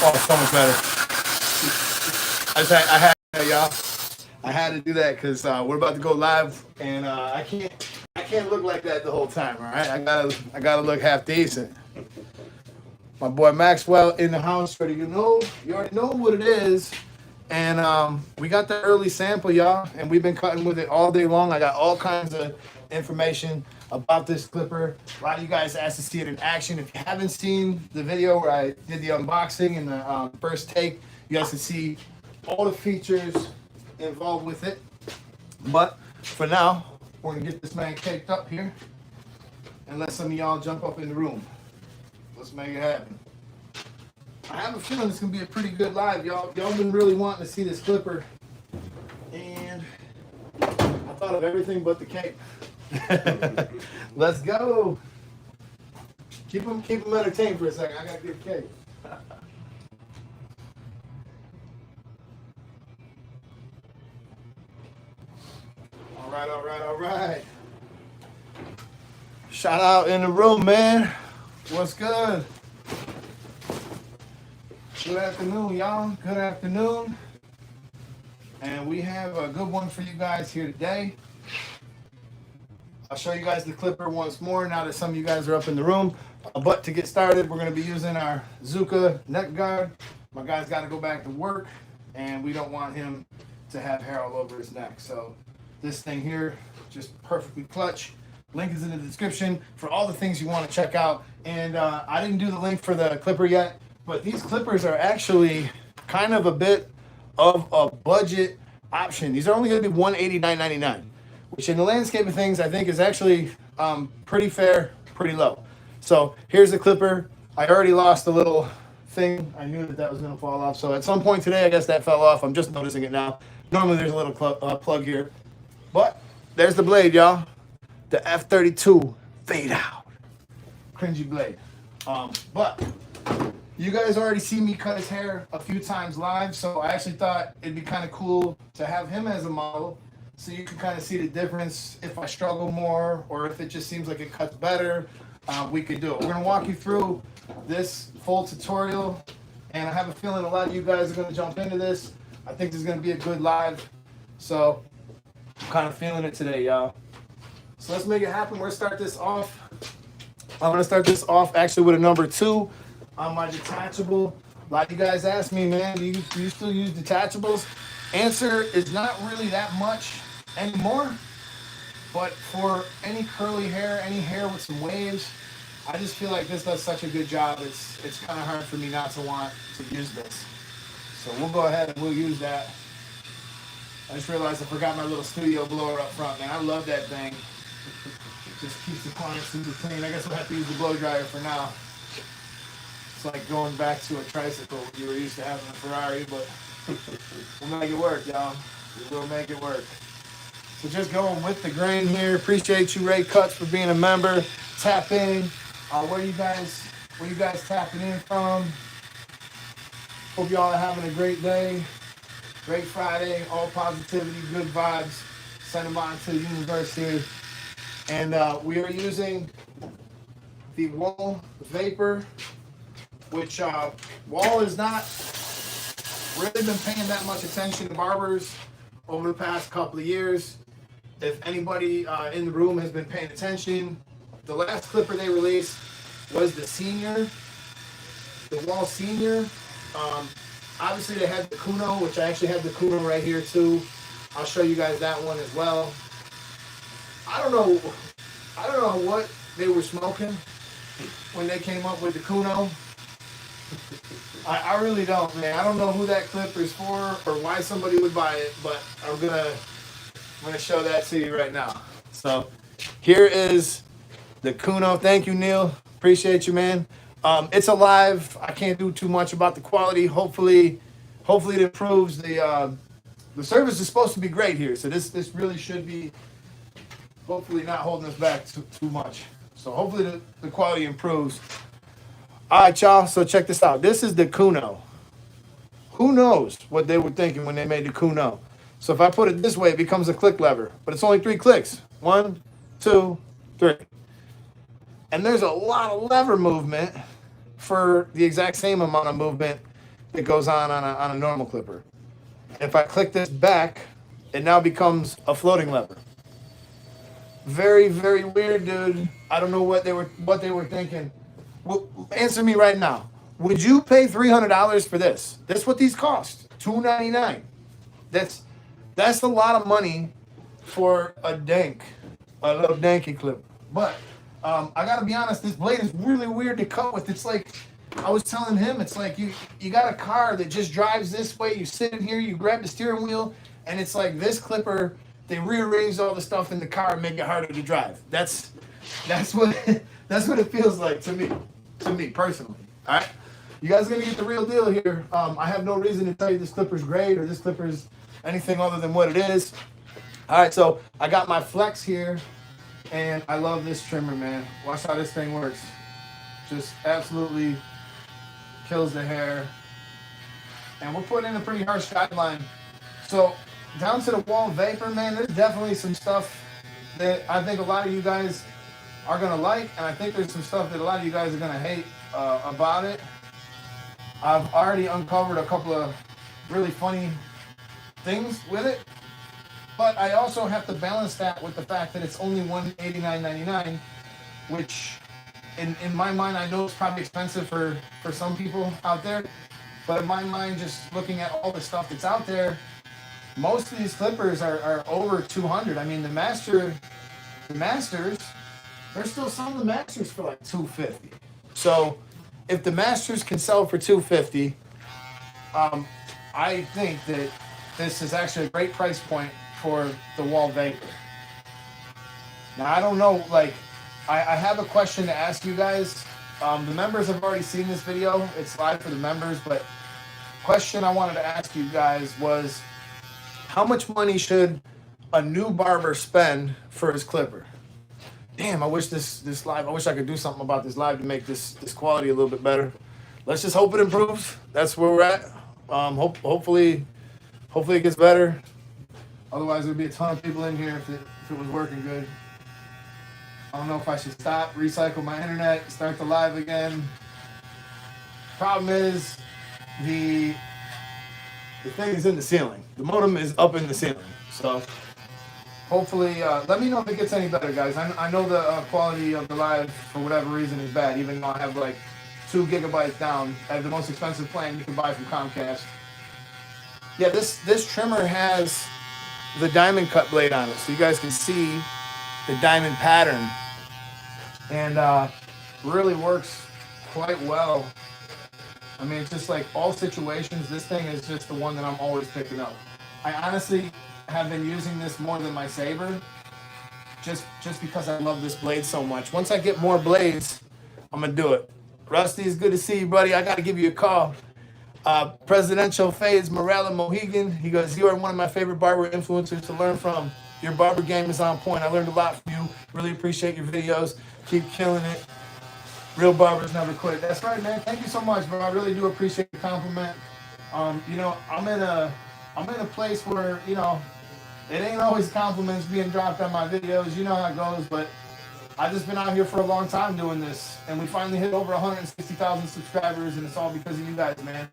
Oh, so much better. I had y'all. I had to do that because we're about to go live, and I can't look like that the whole time. All right, I gotta look half decent. My boy Maxwell in the house, ready to know. You already know what it is. And we got the early sample, y'all, and we've been cutting with it all day long. I got all kinds of information about this clipper. A lot of you guys asked to see it in action. If you haven't seen the video where I did the unboxing and the first take, you guys can see all the features involved with it. But for now, we're gonna get this man caked up here and let some of y'all jump up in the room. Let's make it happen. I have a feeling it's gonna be a pretty good live, y'all. Y'all been really wanting to see this clipper, and I thought of everything but the cake. Let's go. Keep them entertained for a second. I gotta get cake. All right. Shout out in the room, man. What's good? Good afternoon, y'all. Good afternoon. And we have a good one for you guys here today. I'll show you guys the clipper once more now that some of you guys are up in the room. But to get started, we're going to be using our Zuka neck guard. My guy's got to go back to work, and we don't want him to have hair all over his neck. So this thing here, just perfectly clutch. Link is in the description for all the things you want to check out. And I didn't do the link for the clipper yet, but these clippers are actually kind of a bit of a budget option. These are only going to be $189.99, which in the landscape of things, I think is actually pretty fair, pretty low. So here's the clipper. I already lost a little thing. I knew that was going to fall off. So at some point today, I guess that fell off. I'm just noticing it now. Normally there's a little plug here, but there's the blade, y'all. The F32 fade out. Cringy blade. But you guys already see me cut his hair a few times live, so I actually thought it'd be kind of cool to have him as a model so you can kind of see the difference if I struggle more or if it just seems like it cuts better. We could do it. We're going to walk you through this full tutorial, and I have a feeling a lot of you guys are going to jump into this. I think this is going to be a good live, so I'm kind of feeling it today, y'all. So let's make it happen. We're going to start this off. I'm going to start this off actually with a number 2 on my detachable. A lot of you guys ask me, man, do you still use detachables? Answer is not really that much anymore. But for any curly hair, any hair with some waves, I just feel like this does such a good job. It's kind of hard for me not to want to use this. So we'll go ahead and we'll use that. I just realized I forgot my little studio blower up front, man. I love that thing. It just keeps the client super clean. I guess we'll have to use the blow dryer for now. It's like going back to a tricycle you were used to having a Ferrari, but we'll make it work, y'all. We will make it work. So just going with the grain here. Appreciate you, Ray Cuts, for being a member. Tap in. Where you guys tapping in from? Hope y'all are having a great day. Great Friday. All positivity, good vibes. Send them on to the universe here. And we are using the Wahl Vapor, which Wahl has not really been paying that much attention to barbers over the past couple of years. If anybody in the room has been paying attention, the last clipper they released was the Senior, the Wahl Senior. Obviously they had the Kuno, which I actually have the Kuno right here too. I'll show you guys that one as well. I don't know what they were smoking when they came up with the Kuno. I really don't, man. I don't know who that clipper is for or why somebody would buy it, but I'm gonna show that to you right now. So here is the Kuno. Thank you, Neil. Appreciate you, man. It's alive. I can't do too much about the quality. Hopefully it improves. The service is supposed to be great here, so this really should be hopefully not holding us back too much. So hopefully the quality improves. All right, y'all. So check this out. This is the Kuno. Who knows what they were thinking when they made the Kuno? So if I put it this way, it becomes a click lever, but it's only 3 clicks. 1, 2, 3. And there's a lot of lever movement for the exact same amount of movement that goes on a normal clipper. If I click this back, it now becomes a floating lever. Very, very weird, dude. I don't know what they were thinking. Well, answer me right now. Would you pay $300 for this? That's what these cost. $299. That's a lot of money for a little danky clip. But I gotta be honest, this blade is really weird to cut with. It's like I was telling him, it's like you got a car that just drives this way. You sit in here, you grab the steering wheel, and it's like this clipper. They rearrange all the stuff in the car and make it harder to drive. That's what that's what it feels like to me personally. All right, you guys are gonna get the real deal here. I have no reason to tell you this clipper's great or this clipper's anything other than what it is. All right, so I got my flex here, and I love this trimmer, man. Watch how this thing works. Just absolutely kills the hair, and we're putting in a pretty harsh guideline. So down to the Wahl Vapor, man, there's definitely some stuff that I think a lot of you guys are gonna like, and I think there's some stuff that a lot of you guys are gonna hate about it. I've already uncovered a couple of really funny things with it, but I also have to balance that with the fact that it's only $189.99, which in my mind, I know it's probably expensive for some people out there, but in my mind, just looking at all the stuff that's out there, most of these clippers are over 200. I mean, the Masters, they're still selling the Masters for like 250. So if the Masters can sell for 250, I think that this is actually a great price point for the Wahl Vapor. Now, I don't know, like, I have a question to ask you guys. The members have already seen this video. It's live for the members, but question I wanted to ask you guys was, how much money should a new barber spend for his clipper? Damn, I wish this live, I wish I could do something about this live to make this quality a little bit better. Let's just hope it improves. That's where we're at. Hopefully it gets better. Otherwise, there'd be a ton of people in here if it was working good. I don't know if I should stop, recycle my internet, start the live again. Problem is, the thing is in the ceiling. The modem is up in the ceiling. So hopefully, let me know if it gets any better, guys. I know the quality of the live, for whatever reason, is bad, even though I have like 2 gigabytes down. I have the most expensive plan you can buy from Comcast. Yeah, this trimmer has the diamond cut blade on it, so you guys can see the diamond pattern, and really works quite well. I mean, it's just like all situations, this thing is just the one that I'm always picking up. I honestly have been using this more than my saber, just because I love this blade so much. Once I get more blades, I'm gonna do it. Rusty, it's good to see you, buddy. I gotta give you a call. Presidential Fades Morella Mohegan, he goes, you are one of my favorite barber influencers to learn from. Your barber game is on point. I learned a lot from you. Really appreciate your videos. Keep killing it. Real barbers never quit. That's right, man. Thank you so much, bro. I really do appreciate the compliment. You know, I'm in a place where, you know, it ain't always compliments being dropped on my videos. You know how it goes, but I've just been out here for a long time doing this, and we finally hit over 160,000 subscribers, and it's all because of you guys, man.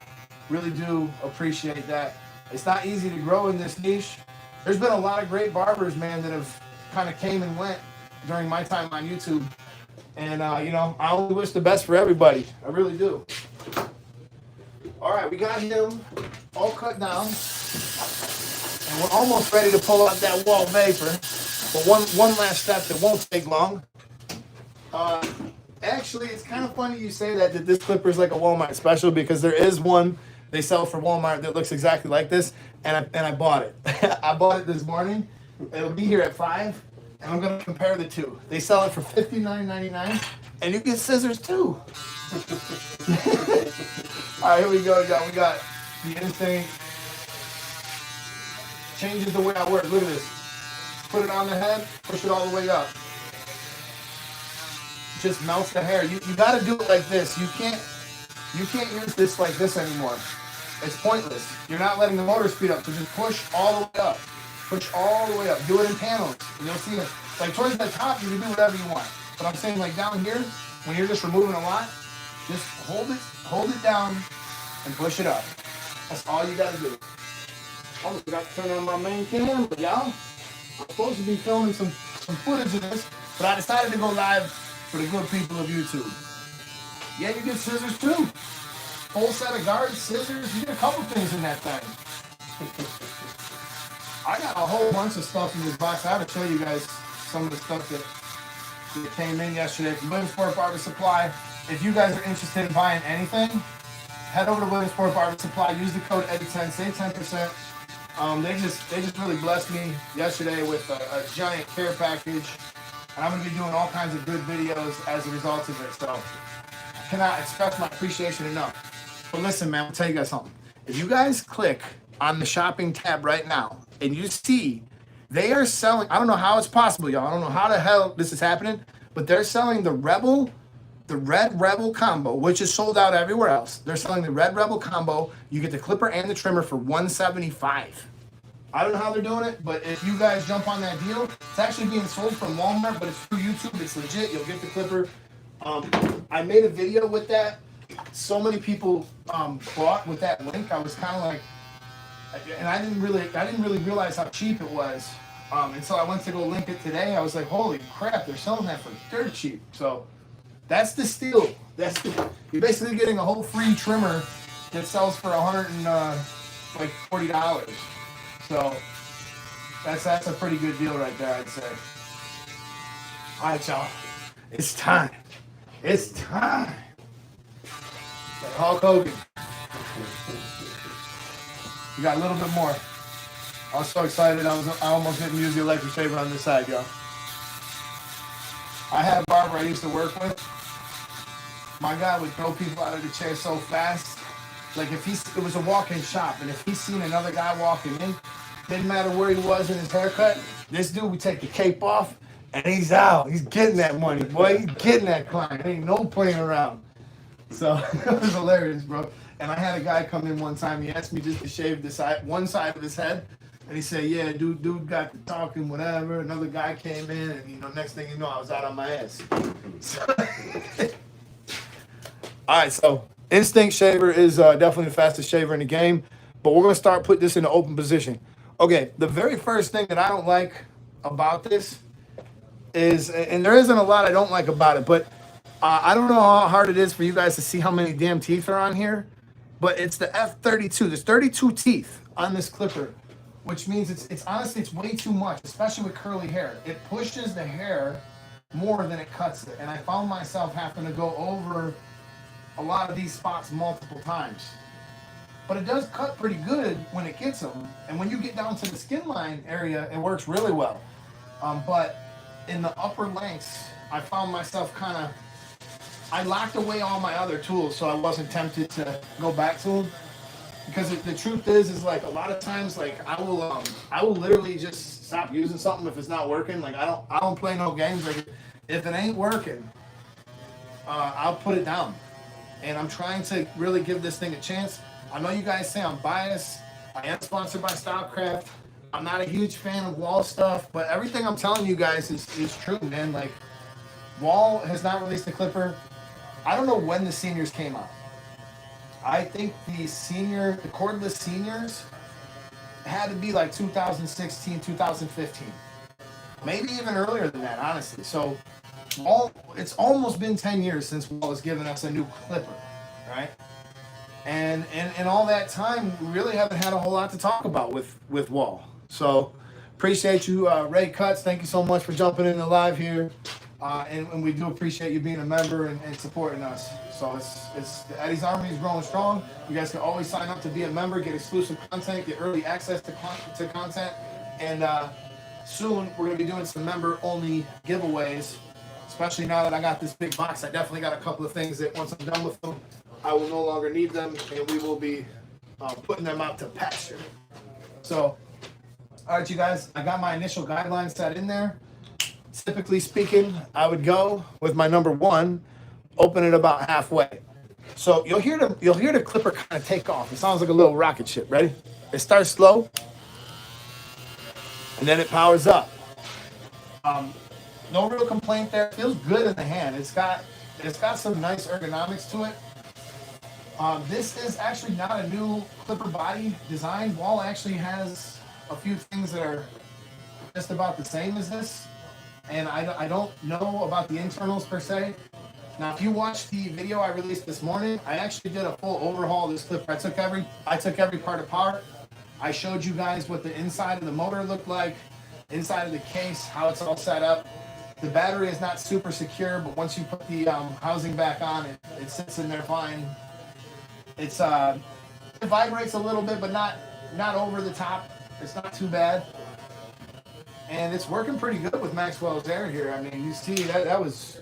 Really do appreciate that. It's not easy to grow in this niche. There's been a lot of great barbers, man, that have kind of came and went during my time on YouTube. And, you know, I only wish the best for everybody. I really do. All right, we got him all cut down. And we're almost ready to pull out that Wahl Vapor. But one last step that won't take long. Actually, it's kind of funny you say that this clipper is like a Walmart special, because there is one they sell for Walmart that looks exactly like this, and I bought it. I bought it this morning. It'll be here at 5, and I'm going to compare the two. They sell it for $59.99, and you get scissors too. All right, here we go, y'all. We got the Instinct. Changes the way I work. Look at this. Put it on the head, push it all the way up. Just melts the hair. You got to do it like this. You can't use this like this anymore. It's pointless. You're not letting the motor speed up, so just push all the way up. Push all the way up. Do it in panels, and you'll see it. Like towards the top, you can do whatever you want. But I'm saying, like down here, when you're just removing a lot, just hold it down and push it up. That's all you gotta do. I forgot to turn on my main camera, y'all. I'm supposed to be filming some footage of this, but I decided to go live for the good people of YouTube. Yeah, you get scissors too. Full set of guards, scissors, you get a couple things in that thing. I got a whole bunch of stuff in this box. I have to show you guys some of the stuff that came in yesterday from Williamsport Barber Supply. If you guys are interested in buying anything, head over to Williamsport Barber Supply. Use the code Eddie10, save 10%. They just really blessed me yesterday with a giant care package, and I'm gonna be doing all kinds of good videos as a result of it. So I cannot express my appreciation enough. But listen, man, I'll tell you guys something. If you guys click on the shopping tab right now and you see they are selling, I don't know how it's possible, y'all. I don't know how the hell this is happening, but they're selling the Red Rebel combo, which is sold out everywhere else. They're selling the Red Rebel combo. You get the clipper and the trimmer for $175. I don't know how they're doing it, but if you guys jump on that deal, it's actually being sold from Walmart, but it's through YouTube. It's legit. You'll get the clipper. I made a video with that. So many people bought with that link. I was kind of like, and I didn't really realize how cheap it was until I went to go link it today. I was like, holy crap, they're selling that for dirt cheap. So that's the steal. You're basically getting a whole free trimmer that sells for $140. So that's a pretty good deal right there, I'd say. All right, y'all. It's time. It's time. Like Hulk Hogan. You got a little bit more. I was so excited. I almost didn't use the electric shaver on this side, y'all. I had a barber I used to work with. My guy would throw people out of the chair so fast. Like it was a walk-in shop, and if he seen another guy walking in, didn't matter where he was in his haircut, this dude would take the cape off, and he's out. He's getting that money, boy. He's getting that client. Ain't no playing around. So it was hilarious, bro. And I had a guy come in one time. He asked me just to shave one side of his head, and he said, "Yeah, dude got to talking, whatever." Another guy came in, and next thing you know, I was out on my ass. So all right, so Instinct Shaver is definitely the fastest shaver in the game, but we're gonna start putting this in the open position. Okay, the very first thing that I don't like about this is, and there isn't a lot I don't like about it, but I don't know how hard it is for you guys to see how many damn teeth are on here, but it's the F32. There's 32 teeth on this clipper, which means it's honestly, it's way too much, especially with curly hair. It pushes the hair more than it cuts it, and I found myself having to go over a lot of these spots multiple times. But it does cut pretty good when it gets them, and when you get down to the skin line area, it works really well. But in the upper lengths, I found myself I locked away all my other tools so I wasn't tempted to go back to them. Because the truth is like a lot of times, like I will literally just stop using something if it's not working. Like I don't play no games. Like if it ain't working, I'll put it down. And I'm trying to really give this thing a chance. I know you guys say I'm biased. I am sponsored by Stylecraft. I'm not a huge fan of Wahl stuff, but everything I'm telling you guys is true, man. Like Wahl has not released a clipper. I don't know when the seniors came out. I think the cordless seniors had to be like 2016, 2015. Maybe even earlier than that, honestly. So it's almost been 10 years since Wahl has given us a new clipper, right? And in all that time, we really haven't had a whole lot to talk about with Wahl. So appreciate you, Ray Cuts. Thank you so much for jumping in the live here. And we do appreciate you being a member and supporting us. So it's Eddie's Army is growing strong. You guys can always sign up to be a member, get exclusive content, get early access to content. And soon we're going to be doing some member-only giveaways, especially now that I got this big box. I definitely got a couple of things that once I'm done with them, I will no longer need them, and we will be putting them out to pasture. So, all right, you guys, I got my initial guidelines set in there. Typically speaking, I would go with my number one, open it about halfway. So you'll hear the clipper kind of take off. It sounds like a little rocket ship. Ready? It starts slow, and then it powers up. No real complaint there. It feels good in the hand. It's got some nice ergonomics to it. This is actually not a new clipper body design. Wahl actually has a few things that are just about the same as this. And I don't know about the internals per se. Now, if you watch the video I released this morning, I actually did a full overhaul of this clipper. I took every part apart. I showed you guys what the inside of the motor looked like, inside of the case, how it's all set up. The battery is not super secure, but once you put the housing back on, it sits in there fine. It vibrates a little bit, but not over the top. It's not too bad. And it's working pretty good with Maxwell's air here. I mean, you see that was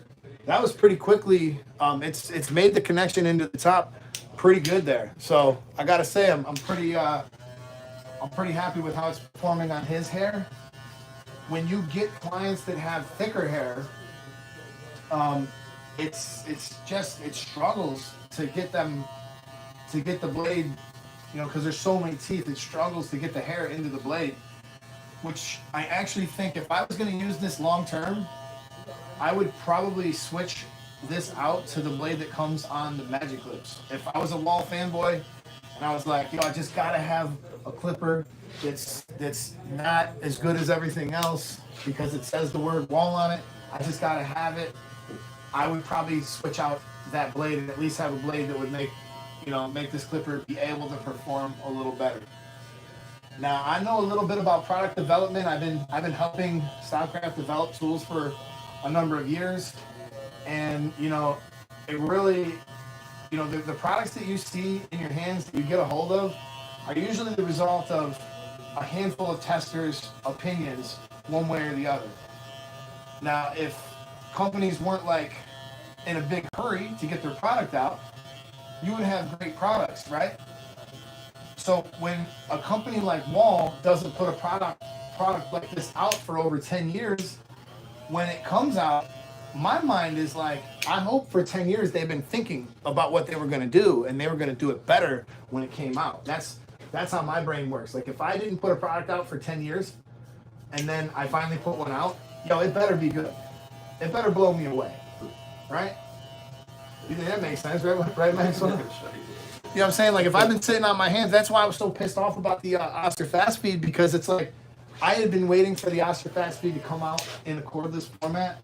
pretty quickly. It's made the connection into the top pretty good there. So I gotta say, I'm pretty happy with how it's performing on his hair. When you get clients that have thicker hair, it struggles to get the blade, because there's so many teeth. It struggles to get the hair into the blade. Which I actually think if I was going to use this long term, I would probably switch this out to the blade that comes on the Magic Clips. If I was a Wahl fanboy and I was like, I just got to have a clipper that's not as good as everything else because it says the word Wahl on it, I just got to have it, I would probably switch out that blade and at least have a blade that would make this clipper be able to perform a little better. Now, I know a little bit about product development. I've been helping Stylecraft develop tools for a number of years. And, it really, the products that you see in your hands that you get a hold of are usually the result of a handful of testers' opinions, one way or the other. Now, if companies weren't in a big hurry to get their product out, you would have great products, right? So when a company like Wahl doesn't put a product like this out for over 10 years, when it comes out, my mind is I hope for 10 years they've been thinking about what they were going to do and they were going to do it better when it came out. That's how my brain works. If I didn't put a product out for 10 years and then I finally put one out, it better be good. It better blow me away, right? You think that makes sense, right, Maxwell? You know what I'm saying? If I've been sitting on my hands, that's why I was so pissed off about the Oscar Fast Feed, because it's I had been waiting for the Oscar Fast Feed to come out in a cordless format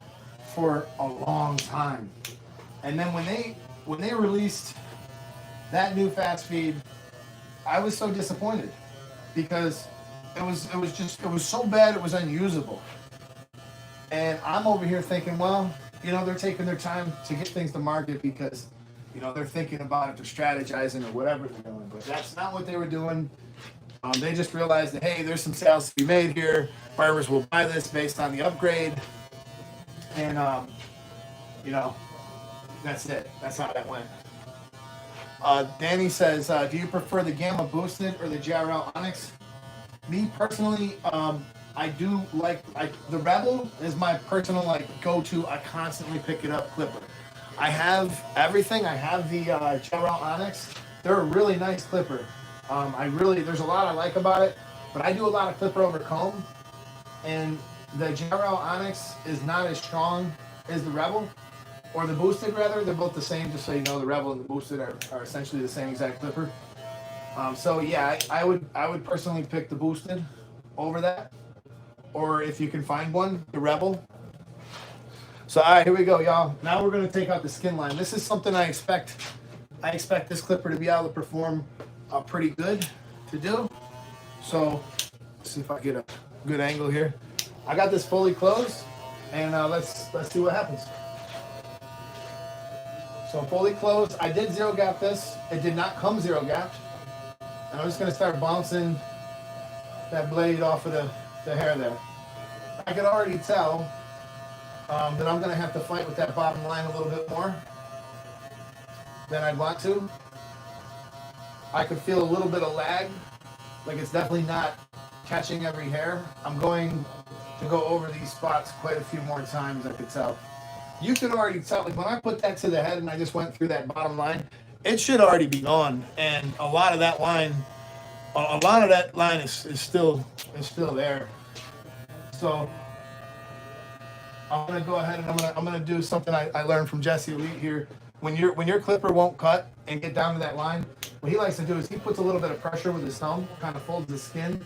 for a long time. And then when they released that new Fast Feed, I was so disappointed because it was so bad it was unusable. And I'm over here thinking, well, they're taking their time to get things to market because they're thinking about it, they're strategizing or whatever they're doing, but that's not what they were doing. They just realized that, hey, there's some sales to be made here. Barbers will buy this based on the upgrade. And, that's it. That's how that went. Danny says, do you prefer the Gamma Boosted or the JRL Onyx? Me personally, I do the Rebel is my personal go-to. I constantly pick it up clipper. I have everything. I have the JRL Onyx. They're a really nice clipper. There's a lot I like about it, but I do a lot of clipper over comb, and the JRL Onyx is not as strong as the Rebel, or the Boosted rather. They're both the same, just so you know. The Rebel and the Boosted are essentially the same exact clipper. So yeah, I would personally pick the Boosted over that, or if you can find one, the Rebel. So all right, here we go, y'all. Now we're gonna take out the skin line. This is something I expect this clipper to be able to perform pretty good to do. So let's see if I get a good angle here. I got this fully closed, and let's see what happens. So fully closed. I did zero gap this. It did not come zero gapped. And I'm just gonna start bouncing that blade off of the hair there. I can already tell that I'm gonna have to fight with that bottom line a little bit more than I'd want to. I could feel a little bit of lag, it's definitely not catching every hair. I'm going to go over these spots quite a few more times, I could tell. You can already tell, when I put that to the head and I just went through that bottom line, it should already be gone. And a lot of that line is still there. So I'm gonna go ahead and I'm gonna do something I learned from Jesse Elite here. when your clipper won't cut and get down to that line, what he likes to do is he puts a little bit of pressure with his thumb, kind of folds the skin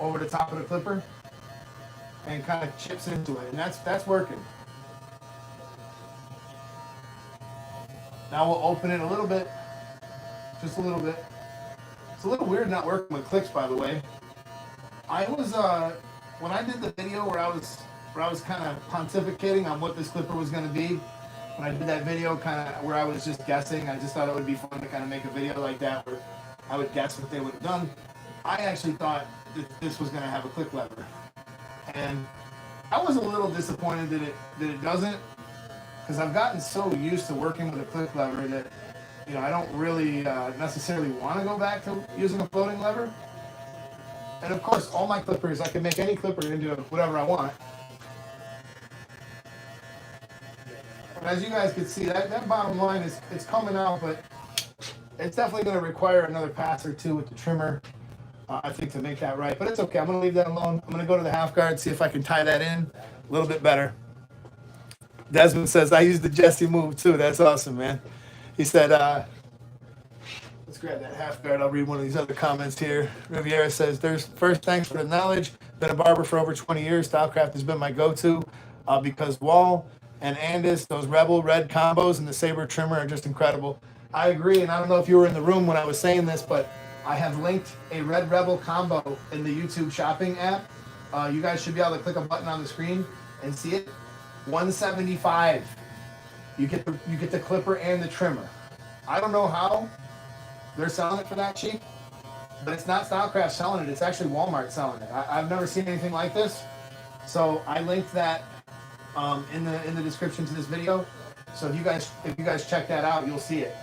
over the top of the clipper, and kind of chips into it, and that's working. Now we'll open it a little bit, just a little bit. It's a little weird not working with clips, by the way. I was when I did the video where I was kind of pontificating on what this clipper was going to be. When I did that video, kind of where I was just guessing, I just thought it would be fun to kind of make a video like that where I would guess what they would have done. I actually thought that this was going to have a click lever, and I was a little disappointed that it doesn't, because I've gotten so used to working with a click lever that, you know, I don't really necessarily want to go back to using a floating lever. And of course, all my clippers, I can make any clipper into whatever I want. But as you guys can see, that bottom line it's coming out, but it's definitely going to require another pass or two with the trimmer, I think, to make that right. But it's okay. I'm going to leave that alone. I'm going to go to the half guard, see if I can tie that in a little bit better. Desmond says, I use the Jesse move too. That's awesome, man. He said, let's grab that half guard. I'll read one of these other comments here. Riviera says, first, thanks for the knowledge. Been a barber for over 20 years. Stylecraft has been my go-to because Wahl and Andis, those Rebel red combos and the Saber trimmer are just incredible. I agree, and I don't know if you were in the room when I was saying this, but I have linked a Red Rebel combo in the YouTube shopping app. You guys should be able to click a button on the screen and see it. $175. You get the clipper and the trimmer. I don't know how they're selling it for that cheap, but it's not Stylecraft selling it. It's actually Walmart selling it. I've never seen anything like this. So I linked that in the description to this video. So if you guys check that out, you'll see it.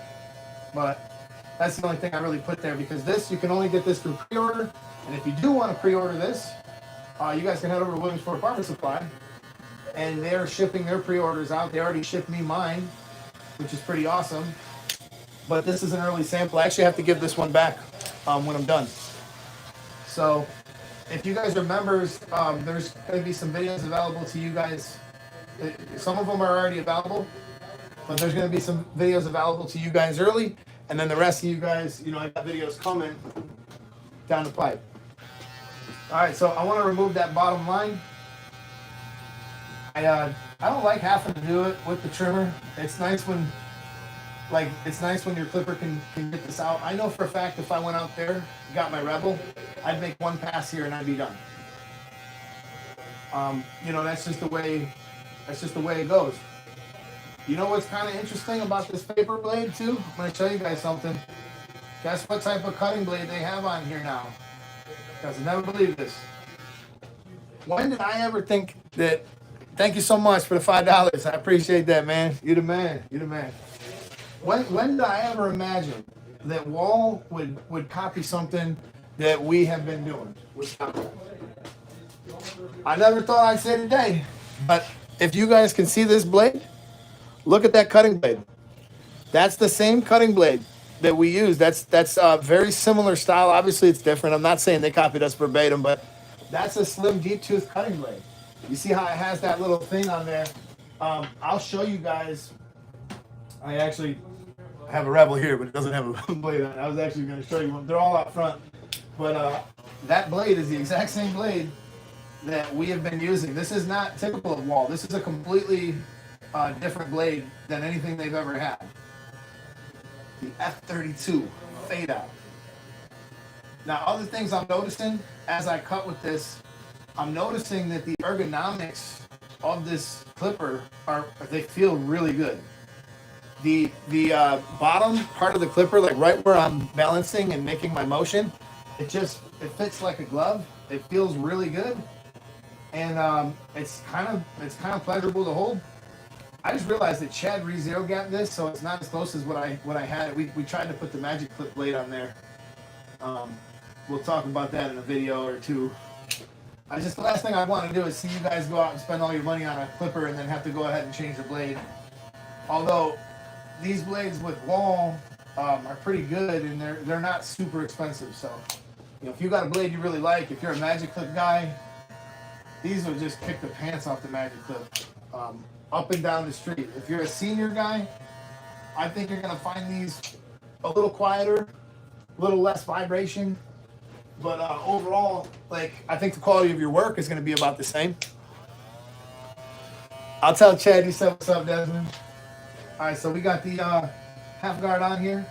But that's the only thing I really put there, because this, you can only get this through pre-order. And if you do want to pre-order this, you guys can head over to Williamsport Barber Supply, and they're shipping their pre-orders out. They already shipped me mine, which is pretty awesome. But this is an early sample. I actually have to give this one back when I'm done. So if you guys are members, there's going to be some videos available to you guys. Some of them are already available, but there's going to be some videos available to you guys early. And then the rest of you guys, you know, I got videos coming down the pipe. All right, so I want to remove that bottom line. I don't like having to do it with the trimmer. It's nice when your clipper can get this out. I know for a fact if I went out there, got my Rebel, I'd make one pass here and I'd be done. You know, that's just the way it goes. You know what's kind of interesting about this paper blade too? I'm going to show you guys something. Guess what type of cutting blade they have on here now? You guys will never believe this. When did I ever think that? Thank you so much for the $5. I appreciate that, man. You're the man. You're the man. When did I ever imagine that Wahl would copy something that we have been doing with Stylecraft? I never thought I'd say today, but if you guys can see this blade, look at that cutting blade. That's the same cutting blade that we use. That's very similar style. Obviously, it's different. I'm not saying they copied us verbatim, but that's a slim, deep tooth cutting blade. You see how it has that little thing on there? I'll show you guys. I actually have a Rebel here, but it doesn't have a blade on it. I was actually going to show you one. They're all out front. But that blade is the exact same blade that we have been using. This is not typical of Wahl. This is a completely different blade than anything they've ever had. The F32 fade out. Now, other things I'm noticing as I cut with this, I'm noticing that the ergonomics of this clipper they feel really good. The bottom part of the clipper, like right where I'm balancing and making my motion, it fits like a glove. It feels really good, and it's kind of pleasurable to hold. I just realized that Chad re-zero gapped this, so it's not as close as what I had. We tried to put the magic clip blade on there. We'll talk about that in a video or two. The last thing I want to do is see you guys go out and spend all your money on a clipper and then have to go ahead and change the blade. Although these blades with Wahl are pretty good, and they're not super expensive. So, you know, if you got a blade you really like, if you're a magic clip guy, these will just kick the pants off the magic clip up and down the street. If you're a senior guy, I think you're gonna find these a little quieter, a little less vibration, but overall, like I think the quality of your work is gonna be about the same. I'll tell Chad you said what's up, Desmond. All right, so we got the half guard on here,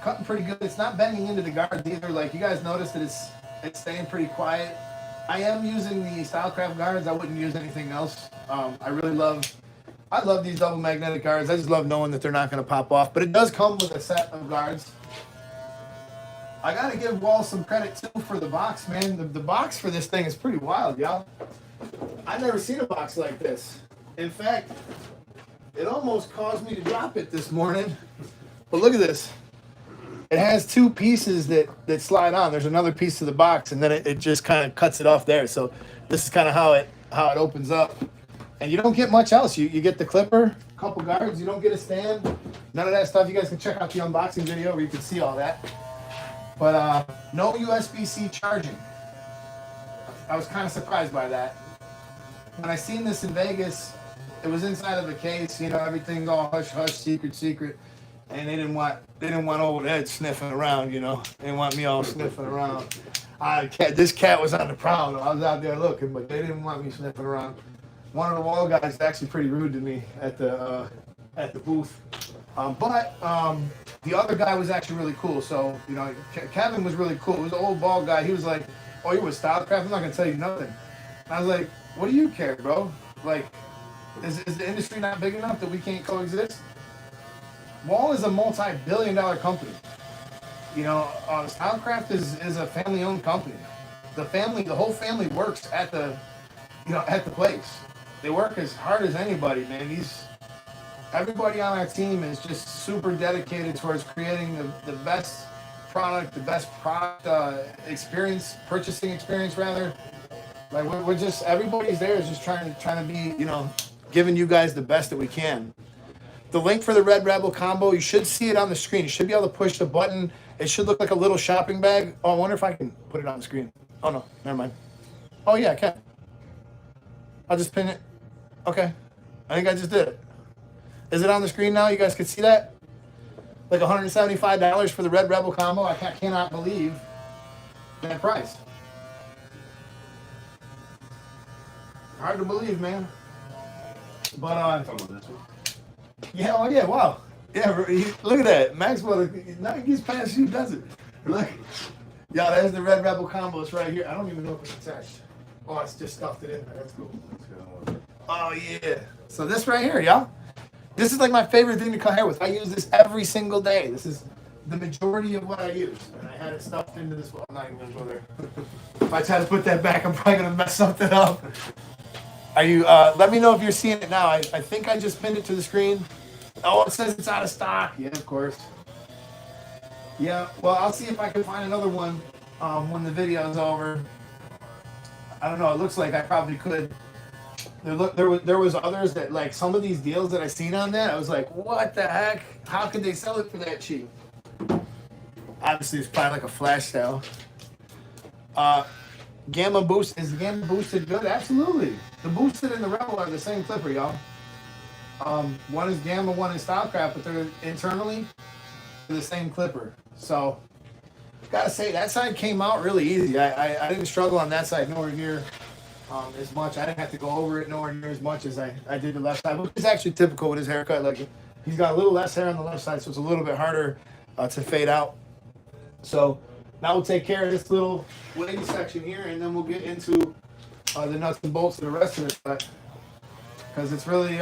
cutting pretty good. It's not bending into the guards either. Like you guys noticed that it's staying pretty quiet. I am using the Stylecraft guards. I wouldn't use anything else. I love these double magnetic guards. I just love knowing that they're not going to pop off. But it does come with a set of guards. I got to give Wahl some credit too for the box, man. The box for this thing is pretty wild, y'all. I've never seen a box like this. In fact, it almost caused me to drop it this morning. But look at this. It has two pieces that slide on. There's another piece to the box, and then it just kind of cuts it off there. So this is kind of how it opens up. And you don't get much else. You get the clipper, a couple guards. You don't get a stand. None of that stuff. You guys can check out the unboxing video where you can see all that. But no USB-C charging. I was kind of surprised by that. When I seen this in Vegas, it was inside of a case. You know, everything's all hush hush, secret. And they didn't want old Ed sniffing around. You know, they didn't want me all sniffing around. This cat was on the prowl. I was out there looking, but they didn't want me sniffing around. One of the Wahl guys is actually pretty rude to me at the booth. But the other guy was actually really cool. So, you know, Kevin was really cool. He was an old bald guy. He was like, oh, you with Stylecraft? I'm not going to tell you nothing. And I was like, what do you care, bro? Like, is the industry not big enough that we can't coexist? Wahl is a multi-billion-dollar company. You know, Stylecraft is a family-owned company. The whole family works at the place. They work as hard as anybody, man. Everybody on our team is just super dedicated towards creating the best product, experience, purchasing experience rather. Like we're just, everybody's there is just trying to be, you know, giving you guys the best that we can. The link for the Red Rebel combo, you should see it on the screen. You should be able to push the button. It should look like a little shopping bag. Oh, I wonder if I can put it on the screen. Oh no, never mind. Oh yeah, I can. I'll just pin it. Okay. I think I just did it. Is it on the screen now? You guys can see that? Like $175 for the Red Rebel combo. I cannot believe that price. Hard to believe, man. But yeah, oh yeah, wow. Yeah, look at that. Maxwell, now he gets past you, does it? Look. Yeah, there's the Red Rebel combo. It's right here. I don't even know if it's attached. Oh, it's just stuffed it in there. That's cool. Oh, yeah. So this right here, y'all. This is like my favorite thing to cut hair with. I use this every single day. This is the majority of what I use. And I had it stuffed into this. Well, I'm not even going to go there. If I try to put that back, I'm probably going to mess something up. Are you, let me know if you're seeing it now. I think I just pinned it to the screen. Oh, it says it's out of stock. Yeah, of course. Yeah, well, I'll see if I can find another one when the video is over. I don't know. It looks like I probably could. There was others that, like, some of these deals that I seen on that, I was like, what the heck? How could they sell it for that cheap? Obviously, it's probably like a flash sale. Gamma Boost. Is Gamma Boosted good? Absolutely. The Boosted and the Rebel are the same clipper, y'all. One is Gamma, one is Stylecraft, but they're internally the same clipper. So, gotta say, that side came out really easy. I didn't struggle on that side nowhere near as much. I didn't have to go over it nowhere near as much as I did the left side, which is actually typical with his haircut. Like, he's got a little less hair on the left side, so it's a little bit harder to fade out. So now we'll take care of this little wavy section here, and then we'll get into the nuts and bolts of the rest of it. Because it's really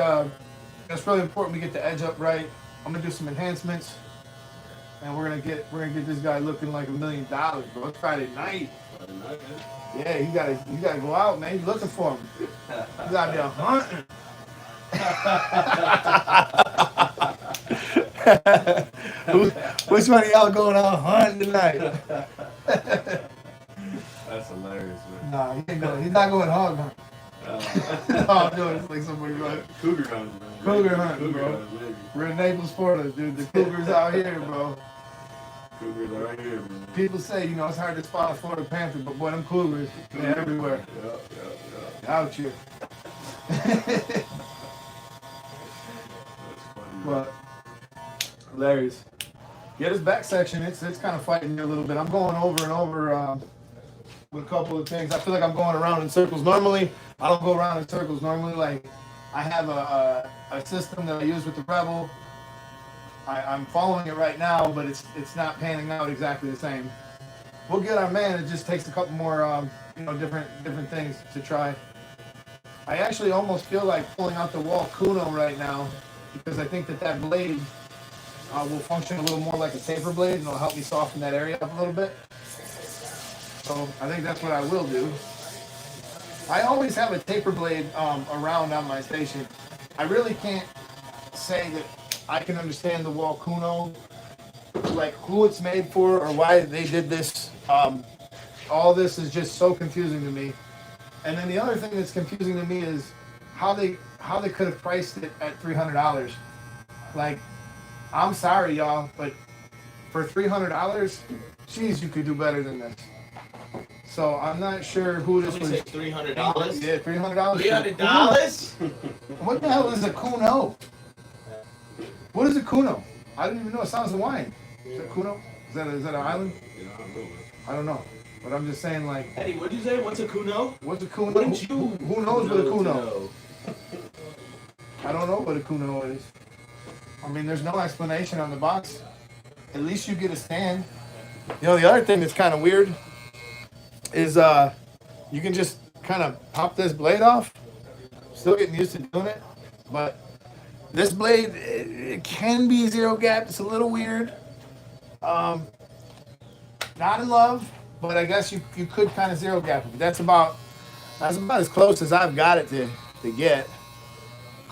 important we get the edge up right. I'm gonna do some enhancements, and we're gonna get this guy looking like $1 million, bro. It's Friday night. Yeah, you gotta go out, man. You looking for him. You gotta be out hunting. Which one of y'all going out hunting tonight? That's hilarious, man. Nah, he ain't going. He's not going hog hunting. Oh, no, it's like somebody going Cougar hunting, man. Cougar hunting, bro. Hunting, baby. We're in Naples, Florida, dude. The Cougars out here, bro. Cougars are right here, man. People say, you know, it's hard to spot a Florida Panther, but boy, them Cougars, they're everywhere. Yep. Out here. That's funny, But hilarious. Yeah, this back section, it's kind of fighting me a little bit. I'm going over and over with a couple of things. I feel like I'm going around in circles. Normally, I don't go around in circles. Normally, like, I have a system that I use with the Rebel. I'm following it right now, but it's not panning out exactly the same. We'll get our man. It just takes a couple more, different things to try. I actually almost feel like pulling out the Wahl Kuno right now because I think that blade will function a little more like a taper blade and it'll help me soften that area up a little bit. So I think that's what I will do. I always have a taper blade around on my station. I really can't say that I can understand the Wahl Kuno, like who it's made for or why they did this. All this is just so confusing to me. And then the other thing that's confusing to me is how they could have priced it at $300. Like, I'm sorry, y'all, but for $300, geez, you could do better than this. So I'm not sure who this was. $300? Yeah, $300. $300? What the hell is a Kuno? What is a Kuno? I didn't even know. It sounds Hawaiian. Is that Kuno? Is that an island? Yeah, I don't know. I don't know. But I'm just saying, like, Eddie, what'd you say? What's a Kuno? what's a Kuno? Wouldn't you Who knows what a know to Kuno? know? I don't know what a Kuno is. I mean, there's no explanation on the box. At least you get a stand. You know, the other thing that's kind of weird is you can just kind of pop this blade off. Still getting used to doing it, but this blade, it can be zero gap. It's a little weird. Not in love, but I guess you could kind of zero gap it. That's about as close as I've got it to get.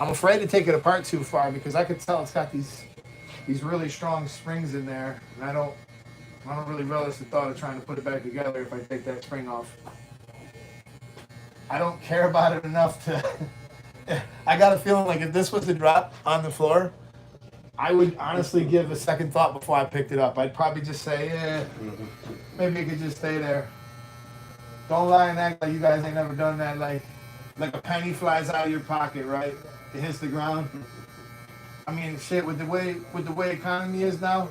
I'm afraid to take it apart too far because I could tell it's got these really strong springs in there, and I don't really relish the thought of trying to put it back together if I take that spring off. I don't care about it enough to. I got a feeling like if this was to drop on the floor, I would honestly give a second thought before I picked it up. I'd probably just say, yeah, maybe it could just stay there. Don't lie and act like you guys ain't never done that. Like a penny flies out of your pocket, right? It hits the ground. I mean, shit. With the way economy is now,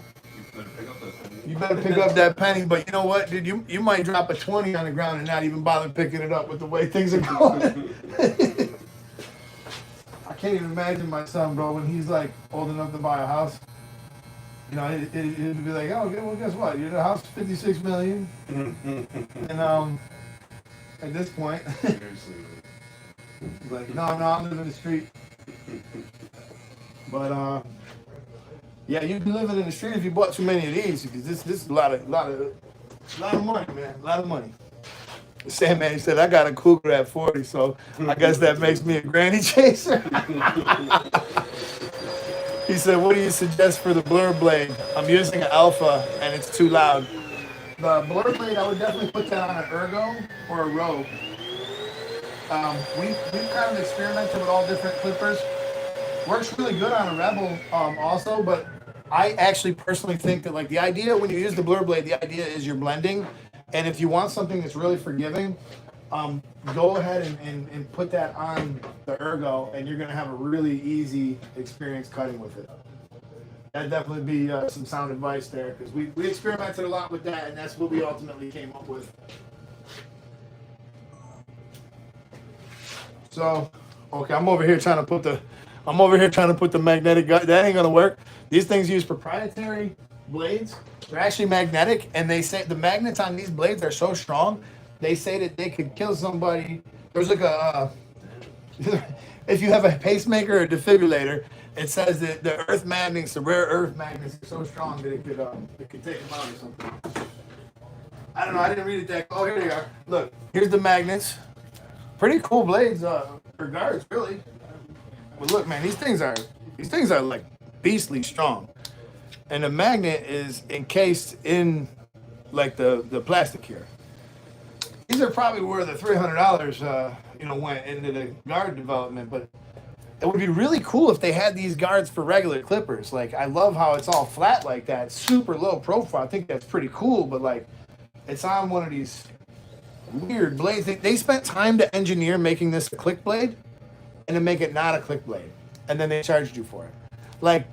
you better pick up that penny. But you know what, dude? You might drop a 20 on the ground and not even bother picking it up with the way things are going. I can't even imagine my son, bro, when he's like old enough to buy a house. You know, it'd be like, oh, well, guess what? Your house is $56 million, and at this point, he's like, no, I'm living in the street. But yeah, you'd be living in the street if you bought too many of these because this is a lot of money, man, a lot of money. Sandman, he said, I got a cougar at 40, so I guess that makes me a granny chaser. He said, what do you suggest for the blur blade? I'm using an alpha and it's too loud. The blur blade, I would definitely put that on an ergo or a rogue. We've kind of experimented with all different clippers. Works really good on a Rebel also, but I actually personally think that like the idea when you use the blur blade, the idea is you're blending. And if you want something that's really forgiving, go ahead and put that on the ergo, and you're going to have a really easy experience cutting with it. That'd definitely be some sound advice there, because we experimented a lot with that, and that's what we ultimately came up with. So, okay, I'm over here trying to put the magnetic gut. That ain't gonna work. These things use proprietary blades. They're actually magnetic, and they say the magnets on these blades are so strong, they say that they could kill somebody. There's like a, if you have a pacemaker or a defibrillator, it says that the earth magnets, the rare earth magnets, are so strong that it could take them out or something. I don't know. I didn't read it that. Oh, here they are. Look, here's the magnets. Pretty cool blades for guards, really. But look, man, these things are like beastly strong. And the magnet is encased in like the plastic here. These are probably where the $300 went into the guard development, but it would be really cool if they had these guards for regular clippers. Like, I love how it's all flat like that, super low profile. I think that's pretty cool, but like it's on one of these weird blades. They spent time to engineer making this a click blade and to make it not a click blade, and then they charged you for it. Like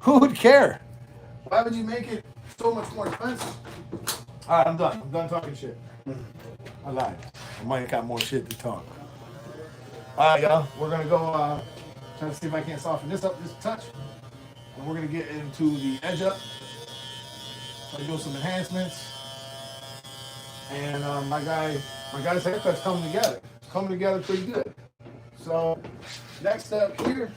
Who would care? Why would you make it so much more expensive? All right, I'm done. I'm done talking shit. I lied. I might have got more shit to talk. All right, y'all. We're gonna go try to see if I can soften this up just a touch, and we're gonna get into the edge up. So do some enhancements, and my guy's haircut's coming together. It's coming together pretty good. So next up here,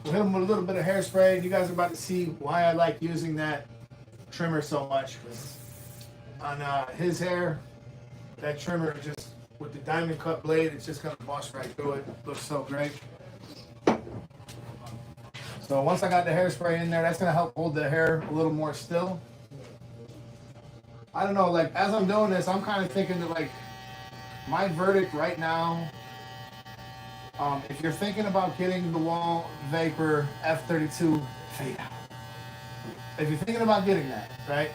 we'll hit him with a little bit of hairspray. You guys are about to see why I like using that trimmer so much. 'Cause on his hair, that trimmer just with the diamond cut blade, it's just gonna bust right through it. Looks so great. So once I got the hairspray in there, that's gonna help hold the hair a little more still. I don't know, like as I'm doing this, I'm kind of thinking that like my verdict right now, if you're thinking about getting the Wahl Vapor F32 fade out, if you're thinking about getting that, right?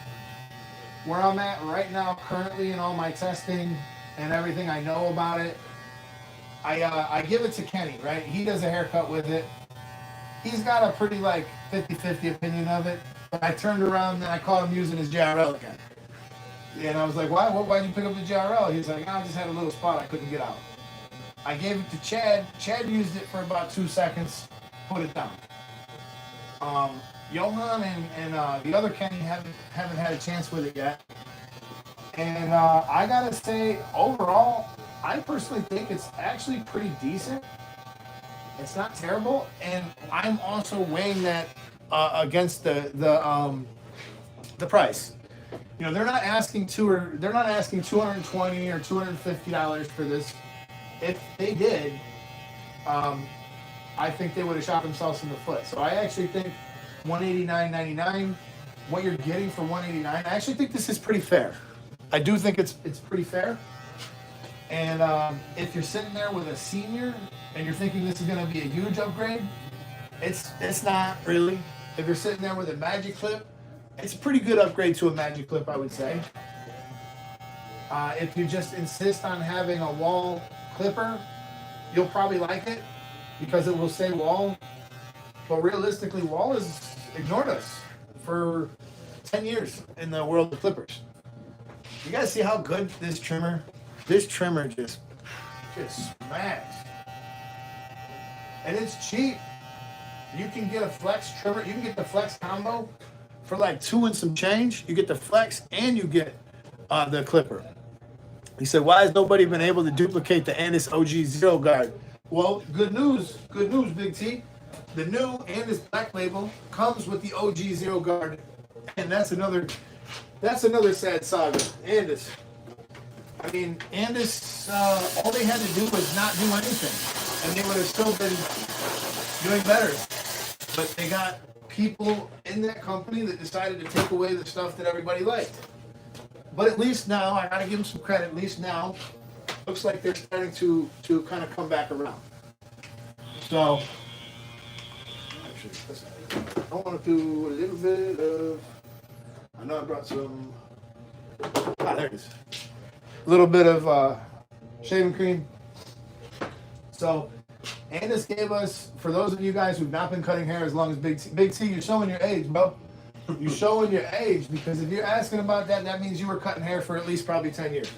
Where I'm at right now, currently in all my testing and everything I know about it, I give it to Kenny, right? He does a haircut with it. He's got a pretty like 50-50 opinion of it. But I turned around and I caught him using his JRL again. And I was like, why'd you pick up the JRL? He's like, I just had a little spot I couldn't get out. I gave it to Chad. Chad used it for about 2 seconds, put it down. Johan and the other Kenny haven't had a chance with it yet. And I gotta say, overall, I personally think it's actually pretty decent. It's not terrible, and I'm also weighing that against the price. You know, they're not asking $220 or $250 for this. If they did, I think they would have shot themselves in the foot. So I actually think $189.99, what you're getting for $189, I actually think this is pretty fair. I do think it's pretty fair. And if you're sitting there with a senior and you're thinking this is going to be a huge upgrade, it's not really. If you're sitting there with a Magic Clip, it's a pretty good upgrade to a Magic Clip, I would say. If you just insist on having a Wahl clipper, you'll probably like it because it will say Wahl. But realistically, Wahl has ignored us for 10 years in the world of clippers. You guys see how good this trimmer just smacks. And it's cheap. You can get a flex trimmer. You can get the flex combo for like $2 and some change. You get the flex and you get the clipper. He said, why has nobody been able to duplicate the Andis OG Zero Guard? Well, good news, Big T. The new Andis Black Label comes with the OG Zero Guard. And that's another sad saga. Andis. I mean, Andis, all they had to do was not do anything. And they would have still been doing better. But they got people in that company that decided to take away the stuff that everybody liked. But at least now, I gotta give them some credit, at least now, looks like they're starting to kind of come back around. So, actually, I want to do a little bit of, I know I brought some, there it is. A little bit of shaving cream. So, Andis gave us, for those of you guys who've not been cutting hair as long as Big T. Big T, you're showing your age, bro. You're showing your age, because if you're asking about that, that means you were cutting hair for at least probably 10 years.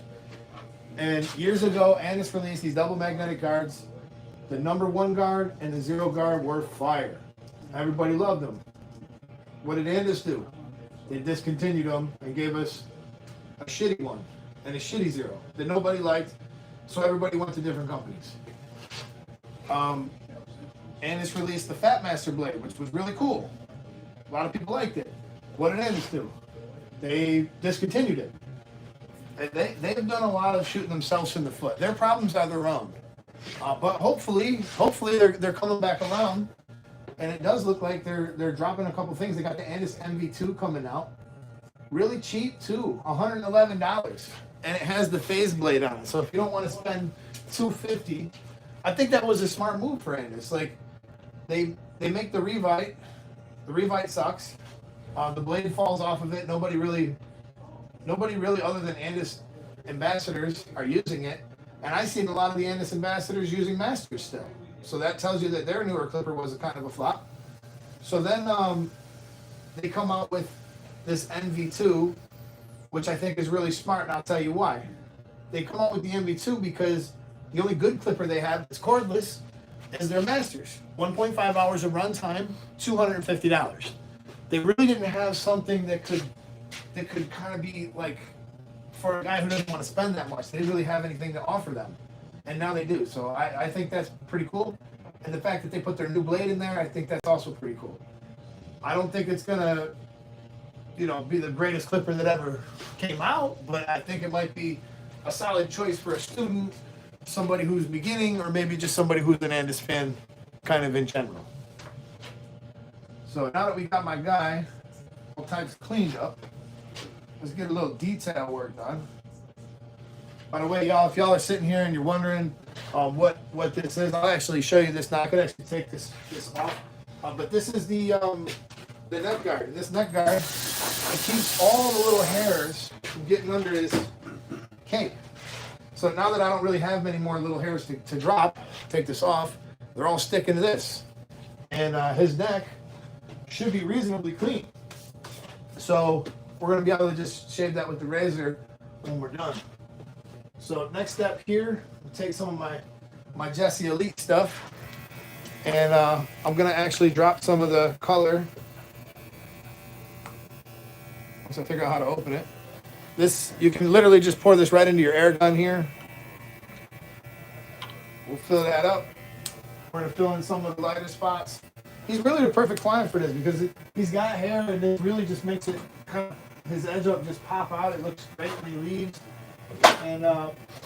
And years ago, Andis released these double magnetic guards. The #1 guard and the Zero Guard were fire. Everybody loved them. What did Andis do? They discontinued them and gave us a shitty one and a shitty Zero that nobody liked, so everybody went to different companies. Andis released the Fat Master blade, which was really cool. A lot of people liked it. What did Andis do? They discontinued it. They've done a lot of shooting themselves in the foot. Their problems are their own. But hopefully they're coming back around. And it does look like they're dropping a couple things. They got the Andis MV2 coming out. Really cheap too, $111. And it has the phase blade on it. So if you don't want to spend $250, I think that was a smart move for Andis. Like they make the Revite. The Revite sucks. The blade falls off of it. Nobody really other than Andis ambassadors are using it. And I've seen a lot of the Andis ambassadors using Masters still. So that tells you that their newer clipper was a kind of a flop. So then they come out with this NV2, which I think is really smart, and I'll tell you why. They come out with the NV2 because the only good clipper they have that's cordless is their Masters. 1.5 hours of runtime, $250. They really didn't have something that could kind of be like for a guy who doesn't want to spend that much. They didn't really have anything to offer them, and now they do. So I think that's pretty cool. And the fact that they put their new blade in there, I think that's also pretty cool. I don't think it's gonna, be the greatest clipper that ever came out, but I think it might be a solid choice for a student, somebody who's beginning, or maybe just somebody who's an Andis fan, kind of in general. So now that we got my guy all types cleaned up, let's get a little detail work done. By the way, y'all, if y'all are sitting here and you're wondering what this is, I'll actually show you this now. I could actually take this off. But this is the neck guard. And this neck guard, it keeps all the little hairs from getting under his cape. So now that I don't really have many more little hairs to drop, take this off, they're all sticking to this. And his neck should be reasonably clean. So we're going to be able to just shave that with the razor when we're done. So next step here, I'll take some of my Jesse Elite stuff, and I'm going to actually drop some of the color once I figure out how to open it. This, you can literally just pour this right into your air gun here. We'll fill that up. We're going to fill in some of the lighter spots. He's really the perfect client for this because he's got hair, and it really just makes it kind of, his edge up just pop out. It looks great when he leaves. And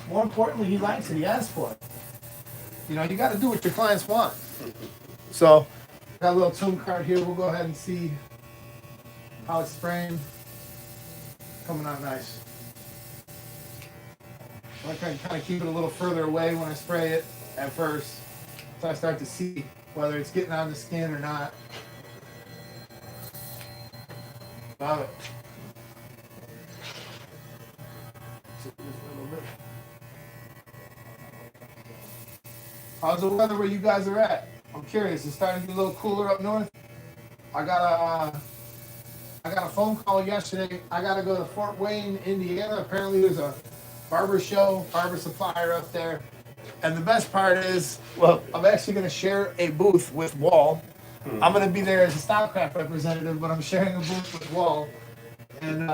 more importantly, he likes it. He asks for it. You got to do what your clients want. So, got a little tune card here. We'll go ahead and see how it's spraying. Coming out nice. So I can kind of keep it a little further away when I spray it at first, so I start to see whether it's getting on the skin or not. Love it. Just a little bit. How's the weather where you guys are at? I'm curious. It's starting to get a little cooler up north. I got a phone call yesterday. I got to go to Fort Wayne, Indiana. Apparently there's a barber show, barber supplier up there. And the best part is, well, I'm actually going to share a booth with Wahl. I'm going to be there as a Stockcraft representative, but I'm sharing a booth with Wahl. And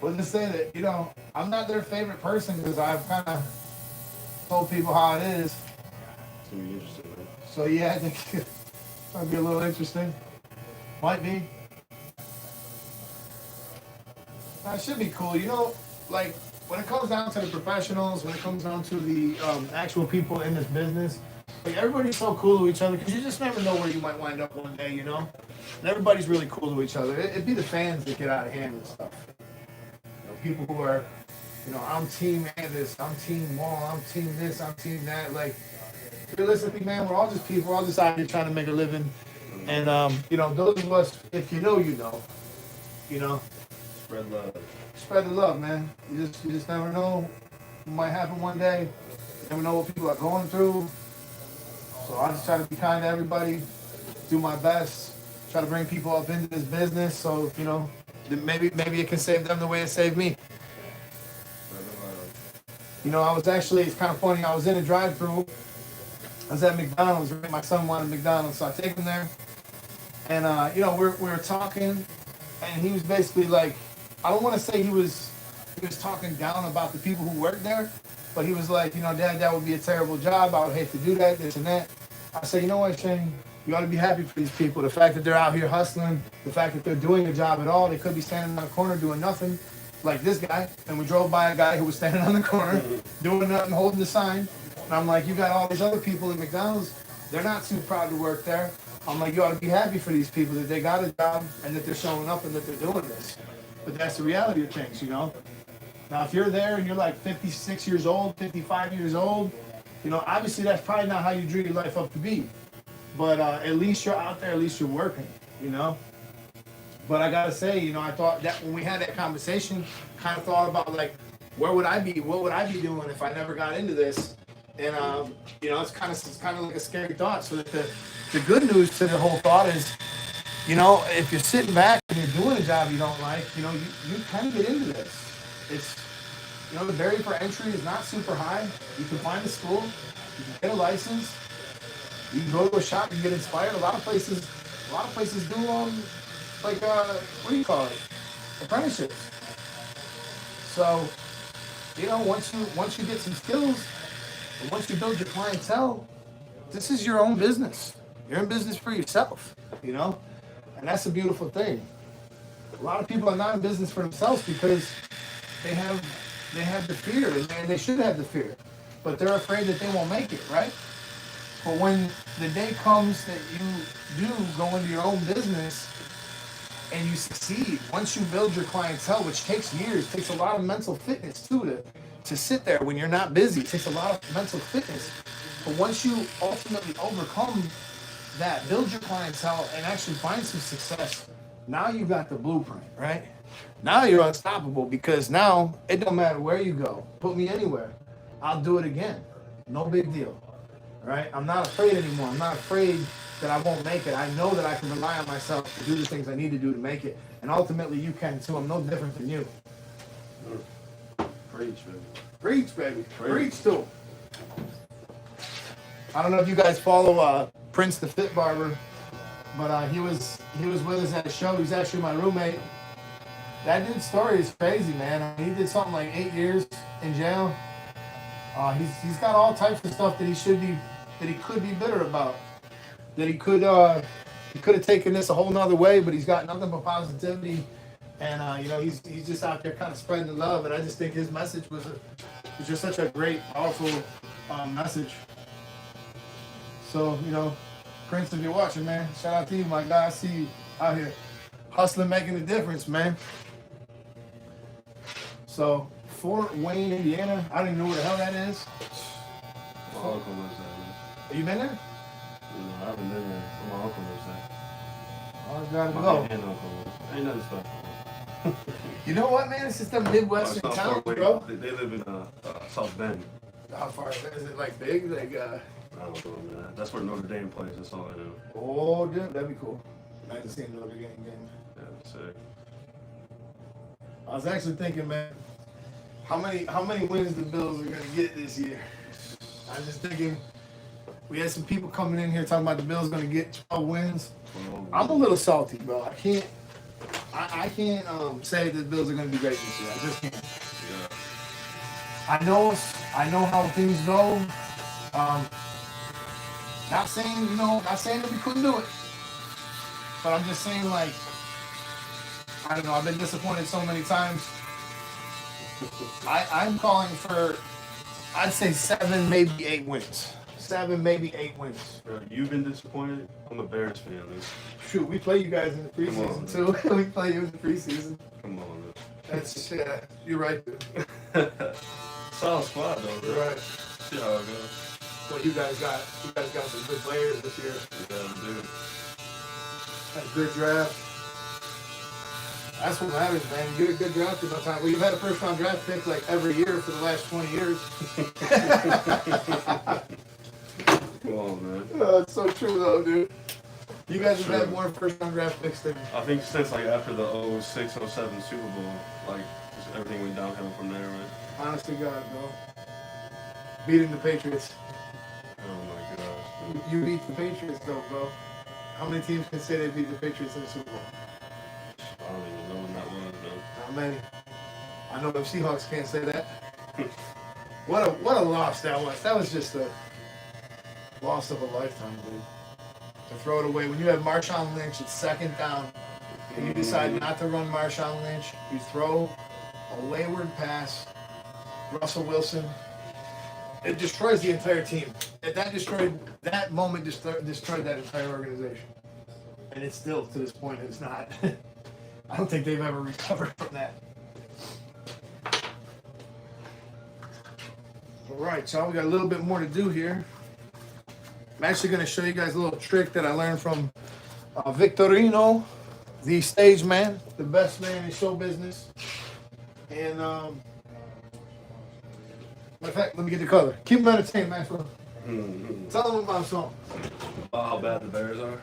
we'll just say that, I'm not their favorite person because I've kind of told people how it is. It's going to be interesting, man. So, yeah, I think it might be a little interesting. Might be. It should be cool. Like, when it comes down to the professionals, when it comes down to the actual people in this business, like, everybody's so cool to each other because you just never know where you might wind up one day, And everybody's really cool to each other. It'd be the fans that get out of hand and stuff. People who are, I'm team Andis, I'm team Wahl, I'm team this, I'm team that. Like, realistically, man, we're all just people. We're all just out here trying to make a living. And, those of us, if you know, you know. Spread love. Spread the love, man. You just never know what might happen one day. You never know what people are going through. So I just try to be kind to everybody, do my best, try to bring people up into this business. So maybe it can save them the way it saved me. I was actually, it's kind of funny. I was in a drive-thru. I was at McDonald's. My son wanted McDonald's, so I take him there. And we were talking, and he was basically like, I don't want to say he was talking down about the people who work there, but he was like, Dad, that would be a terrible job. I would hate to do that, this and that. I said, you know what, Shane? You ought to be happy for these people. The fact that they're out here hustling, the fact that they're doing a job at all. They could be standing on a corner doing nothing, like this guy. And we drove by a guy who was standing on the corner, doing nothing, holding the sign. And I'm like, you got all these other people at McDonald's. They're not too proud to work there. I'm like, you ought to be happy for these people that they got a job and that they're showing up and that they're doing this. But that's the reality of things, Now, if you're there and you're like 56 years old, 55 years old, obviously that's probably not how you dream your life up to be. But at least you're out there, at least you're working, But I got to say, I thought that when we had that conversation, kind of thought about like, where would I be? What would I be doing if I never got into this? And, it's kind of like a scary thought. So that the good news to the whole thought is, you know, if you're sitting back and you're doing a job you don't like, you know, you can get into this. It's, you know, the barrier for entry is not super high. You can find a school, you can get a license, you can go to a shop, you can get inspired. A lot of places do like what do you call it? Apprenticeships. So, you know, once you get some skills, and once you build your clientele, this is your own business. You're in business for yourself, you know? And that's a beautiful thing. A lot of people are not in business for themselves because they have the fear, and they should have the fear, but they're afraid that they won't make it, right? But when the day comes that you do go into your own business and you succeed, once you build your clientele, which takes years, takes a lot of mental fitness too, to sit there when you're not busy. It takes a lot of mental fitness. But once you ultimately overcome that, build your clientele, and actually find some success, now you got the blueprint, right? Now you're unstoppable, because now it don't matter where you go. Put me anywhere, I'll do it again. No big deal, right? I'm not afraid anymore. I'm not afraid that I won't make it. I know that I can rely on myself to do the things I need to do to make it. And ultimately you can too. I'm no different than you. Preach, baby. Preach, baby. Preach too. I don't know if you guys follow Prince the Fit Barber, but he was with us at a show. He's actually my roommate. That dude's story is crazy, man. He did something like 8 years in jail. He's got all types of stuff that he could be bitter about. That he could have taken this a whole nother way, but he's got nothing but positivity. And you know, he's just out there kind of spreading the love. And I just think his message was just such a great, powerful message. So, you know, Prince, if you're watching, man, shout out to you, my guy. I see you out here hustling, making a difference, man. So, Fort Wayne, Indiana. I don't even know where the hell that is. My uncle lives there, man. Have you been there? I haven't been there. My uncle lives there. I gotta My go. aunt and uncle live. Ain't nothing special. You know what, man? It's just a Midwestern It's not town, Fort Wayne. bro. They live in South Bend. How far is it? Like big? Like I don't know, man. That's where Notre Dame plays. That's all I know. oh, dude, that'd be cool. I haven't seen another game. Yeah, sick. I was actually thinking, man, how many wins the Bills are gonna get this year? I was just thinking, we had some people coming in here talking about the Bills gonna get 12 wins. I'm a little salty, bro. I can't say that the Bills are gonna be great this year. I just can't. Yeah. I know how things go. Not saying that we couldn't do it, but I'm just saying, like, I don't know. I've been disappointed so many times. I'm calling for, I'd say 7, maybe 8 wins. 7, maybe 8 wins. Bro, you've been disappointed? I'm a Bears fan, man. Shoot, we play you guys in the preseason too. We play you in the preseason. Come on, man. That's you're right. Solid squad, though, bro. You're right. See how it goes. Well, you guys got some good players this year. Yeah, dude. Had a good draft. That's what matters, man. You get a good draft in no time. Well, you've had a first-round draft pick like every year for the last 20 years. Come on, man. It's so true, though, dude. You guys have had more first-round draft picks than. I think since like after the 06, 07 Super Bowl, like just everything went downhill from there, right? Honest to God, bro. Beating the Patriots. Oh my gosh. You beat the Patriots, though, bro. How many teams can say they beat the Patriots in the Super Bowl? I don't even know when that was, though. Not many. I know the Seahawks can't say that. What a loss that was. That was just a loss of a lifetime, dude. To throw it away. When you have Marshawn Lynch at second down, and you decide not to run Marshawn Lynch, you throw a wayward pass, Russell Wilson. It destroys the entire team. That moment destroyed that entire organization. And it's still, to this point, it's not. I don't think they've ever recovered from that. All right, so we got a little bit more to do here. I'm actually going to show you guys a little trick that I learned from Victorino, the stage man, the best man in show business. And, matter of fact, let me get the color. Keep them entertained, man. Tell them about something. Oh, how bad the Bears are.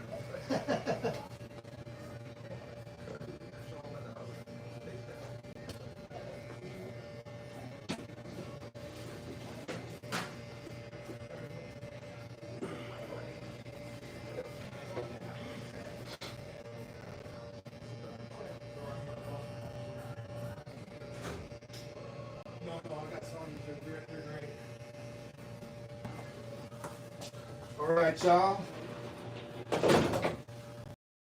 All right, y'all.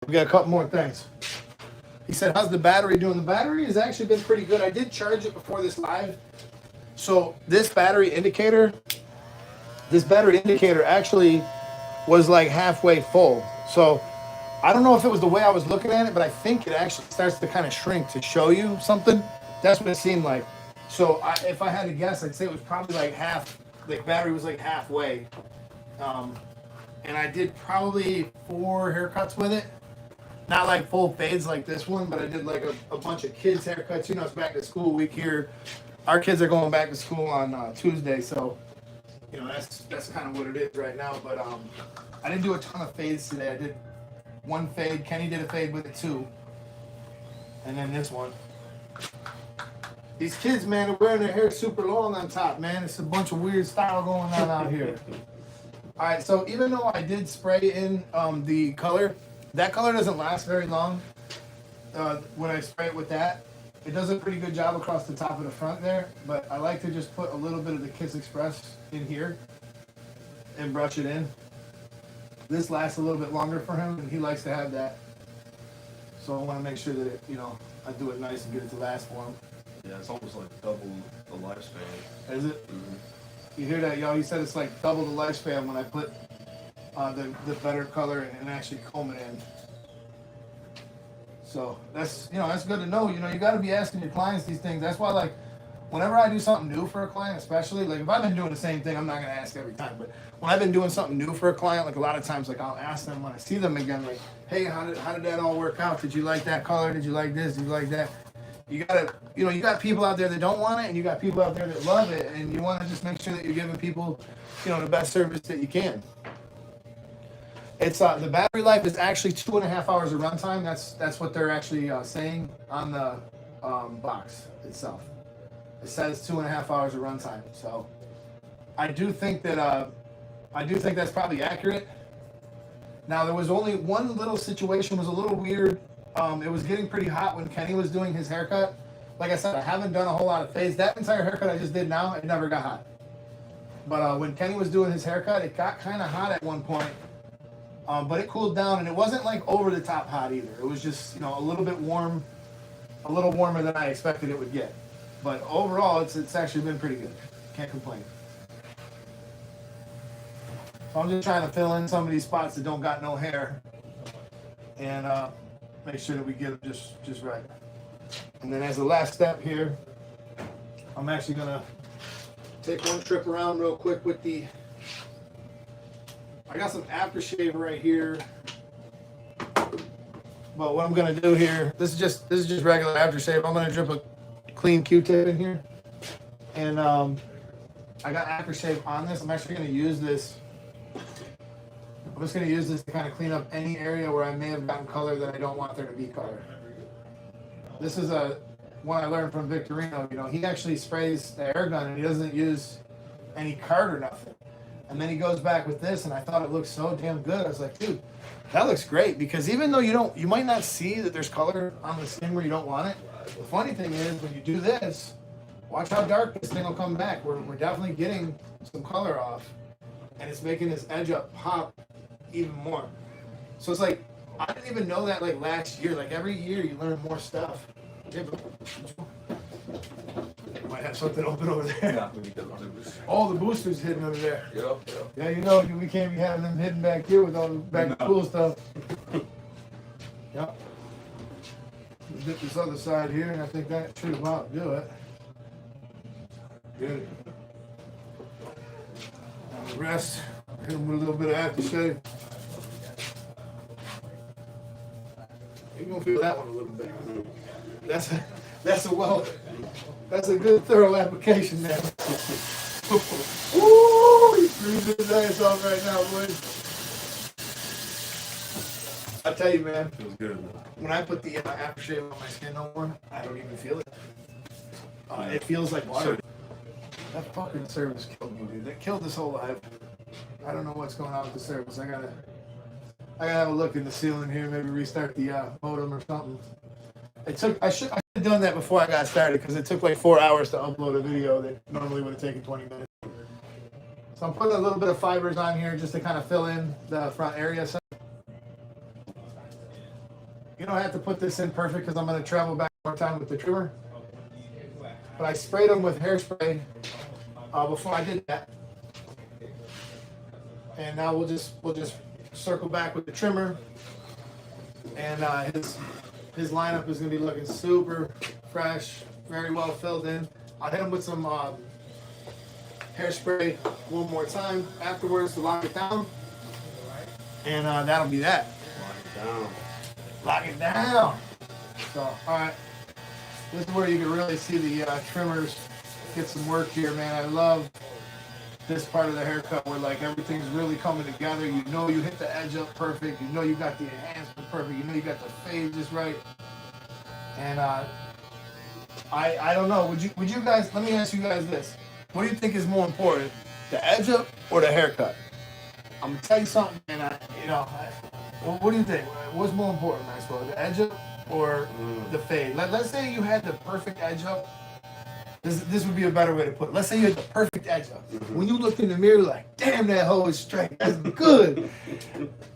We got a couple more things. He said, how's the battery doing? The battery has actually been pretty good. I did charge it before this live. So this battery indicator actually was like halfway full. So I don't know if it was the way I was looking at it, but I think it actually starts to kind of shrink to show you something. That's what it seemed like. So if I had to guess, I'd say it was probably like half, like battery was like halfway. And I did probably 4 haircuts with it. Not like full fades like this one, but I did like a bunch of kids haircuts. You know, it's back to school week here. Our kids are going back to school on Tuesday, so you know that's kind of what it is right now. But I didn't do a ton of fades today. I did 1 fade. Kenny did a fade with it too, and then this one. These kids, man, are wearing their hair super long on top, man. It's a bunch of weird style going on out here. All right, so even though I did spray in the color, that color doesn't last very long. When I spray it with that, it does a pretty good job across the top of the front there. But I like to just put a little bit of the Kiss Express in here and brush it in. This lasts a little bit longer for him, and he likes to have that. So I want to make sure that I do it nice and get it to last for him. Yeah, it's almost like double the lifespan. Is it? Mm-hmm. You hear that, y'all? He said it's like double the lifespan when I put the better color and actually comb it in. So that's that's good to know. You got to be asking your clients these things. That's why, like, whenever I do something new for a client, especially like if I've been doing the same thing, I'm not gonna ask every time. But when I've been doing something new for a client, like a lot of times, like I'll ask them when I see them again, like, hey, how did that all work out? Did you like that color? Did you like this? Did you like that? You gotta, you got people out there that don't want it, and you got people out there that love it, and you want to just make sure that you're giving people, the best service that you can. It's the battery life is actually 2.5 hours of runtime. That's what they're actually saying on the box itself. It says 2.5 hours of runtime. So I do think that's probably accurate. Now there was only one little situation was a little weird. It was getting pretty hot when Kenny was doing his haircut. Like I said, I haven't done a whole lot of fades. That entire haircut I just did now, it never got hot. But when Kenny was doing his haircut, it got kind of hot at one point. But it cooled down, and it wasn't like over the top hot either. It was just, a little bit warm, a little warmer than I expected it would get. But overall, it's actually been pretty good. Can't complain. So I'm just trying to fill in some of these spots that don't got no hair, and make sure that we get them just right. And then as the last step here, I'm actually gonna take one trip around real quick with the. I got some aftershave right here, but what I'm gonna do here, this is just regular aftershave. I'm gonna drip a clean Q-tip in here, and I got aftershave on this. I'm actually gonna use this. I'm just gonna use this to kind of clean up any area where I may have gotten color that I don't want there to be color. This is one I learned from Victorino. He actually sprays the air gun and he doesn't use any card or nothing. And then he goes back with this, and I thought it looked so damn good. I was like, dude, that looks great, because even though you might not see that there's color on the skin where you don't want it. The funny thing is, when you do this, watch how dark this thing will come back. We're definitely getting some color off, and it's making this edge up pop even more. So it's like, I didn't even know that like last year. Like every year you learn more stuff. Might have something open over there. Yeah, All the boosters hidden over there. Yep. Yeah, we can't be having them hidden back here with all the back to school stuff. Yep. Let's get this other side here, and I think that should about do it. Good. And the rest, hit them with a little bit of aftershave. You're gonna feel that one a little bit. That's a good thorough application there. Woo! He's freezing his ass off right now, boys. I tell you, man. Feels good, man. When I put the aftershave on my skin no more, I don't even feel it. It feels like water. That fucking service killed me, dude. That killed this whole life. I don't know what's going on with the service. I gotta have a look in the ceiling here. Maybe restart the modem or something. I should have done that before I got started because it took like 4 hours to upload a video that normally would have taken 20 minutes. So I'm putting a little bit of fibers on here just to kind of fill in the front area. So you don't have to put this in perfect because I'm going to travel back more time with the trimmer. But I sprayed them with hairspray before I did that. And now we'll just circle back with the trimmer. And his lineup is going to be looking super fresh, very well filled in. I'll hit him with some hairspray one more time afterwards to lock it down. And that'll be that. Lock it down. Lock it down. So, all right. This is where you can really see the trimmers get some work here, man. I love this part of the haircut where like everything's really coming together. You know you hit the edge up perfect. You know you got the enhancement perfect. You know you got the fade just right. And I don't know. Would you guys? Let me ask you guys this. What do you think is more important, the edge up or the haircut? I'm gonna tell you something, man. What do you think? What's more important, Maxwell, the edge up or the fade? Let's say you had the perfect edge up. This would be a better way to put it. Let's say you had the perfect edge up. When you looked in the mirror, like, damn, that hoe is straight. That's good.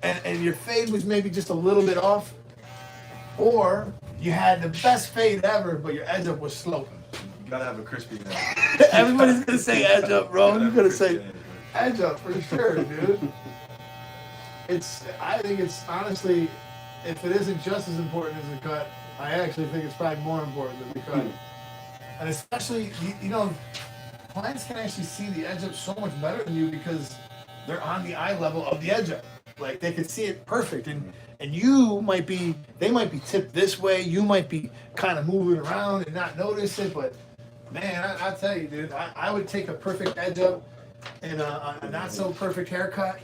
And your fade was maybe just a little bit off. Or you had the best fade ever, but your edge up was sloping. You gotta have a crispy edge. Everybody's gonna say edge up, bro. You're gonna say edge up for sure, dude. I think it's honestly, if it isn't just as important as the cut, I actually think it's probably more important than the cut. And especially, you know, clients can actually see the edge up so much better than you because they're on the eye level of the edge up. Like they can see it perfect, and they might be tipped this way. You might be kind of moving around and not notice it, but man, I tell you, dude, I would take a perfect edge up and a not so perfect haircut.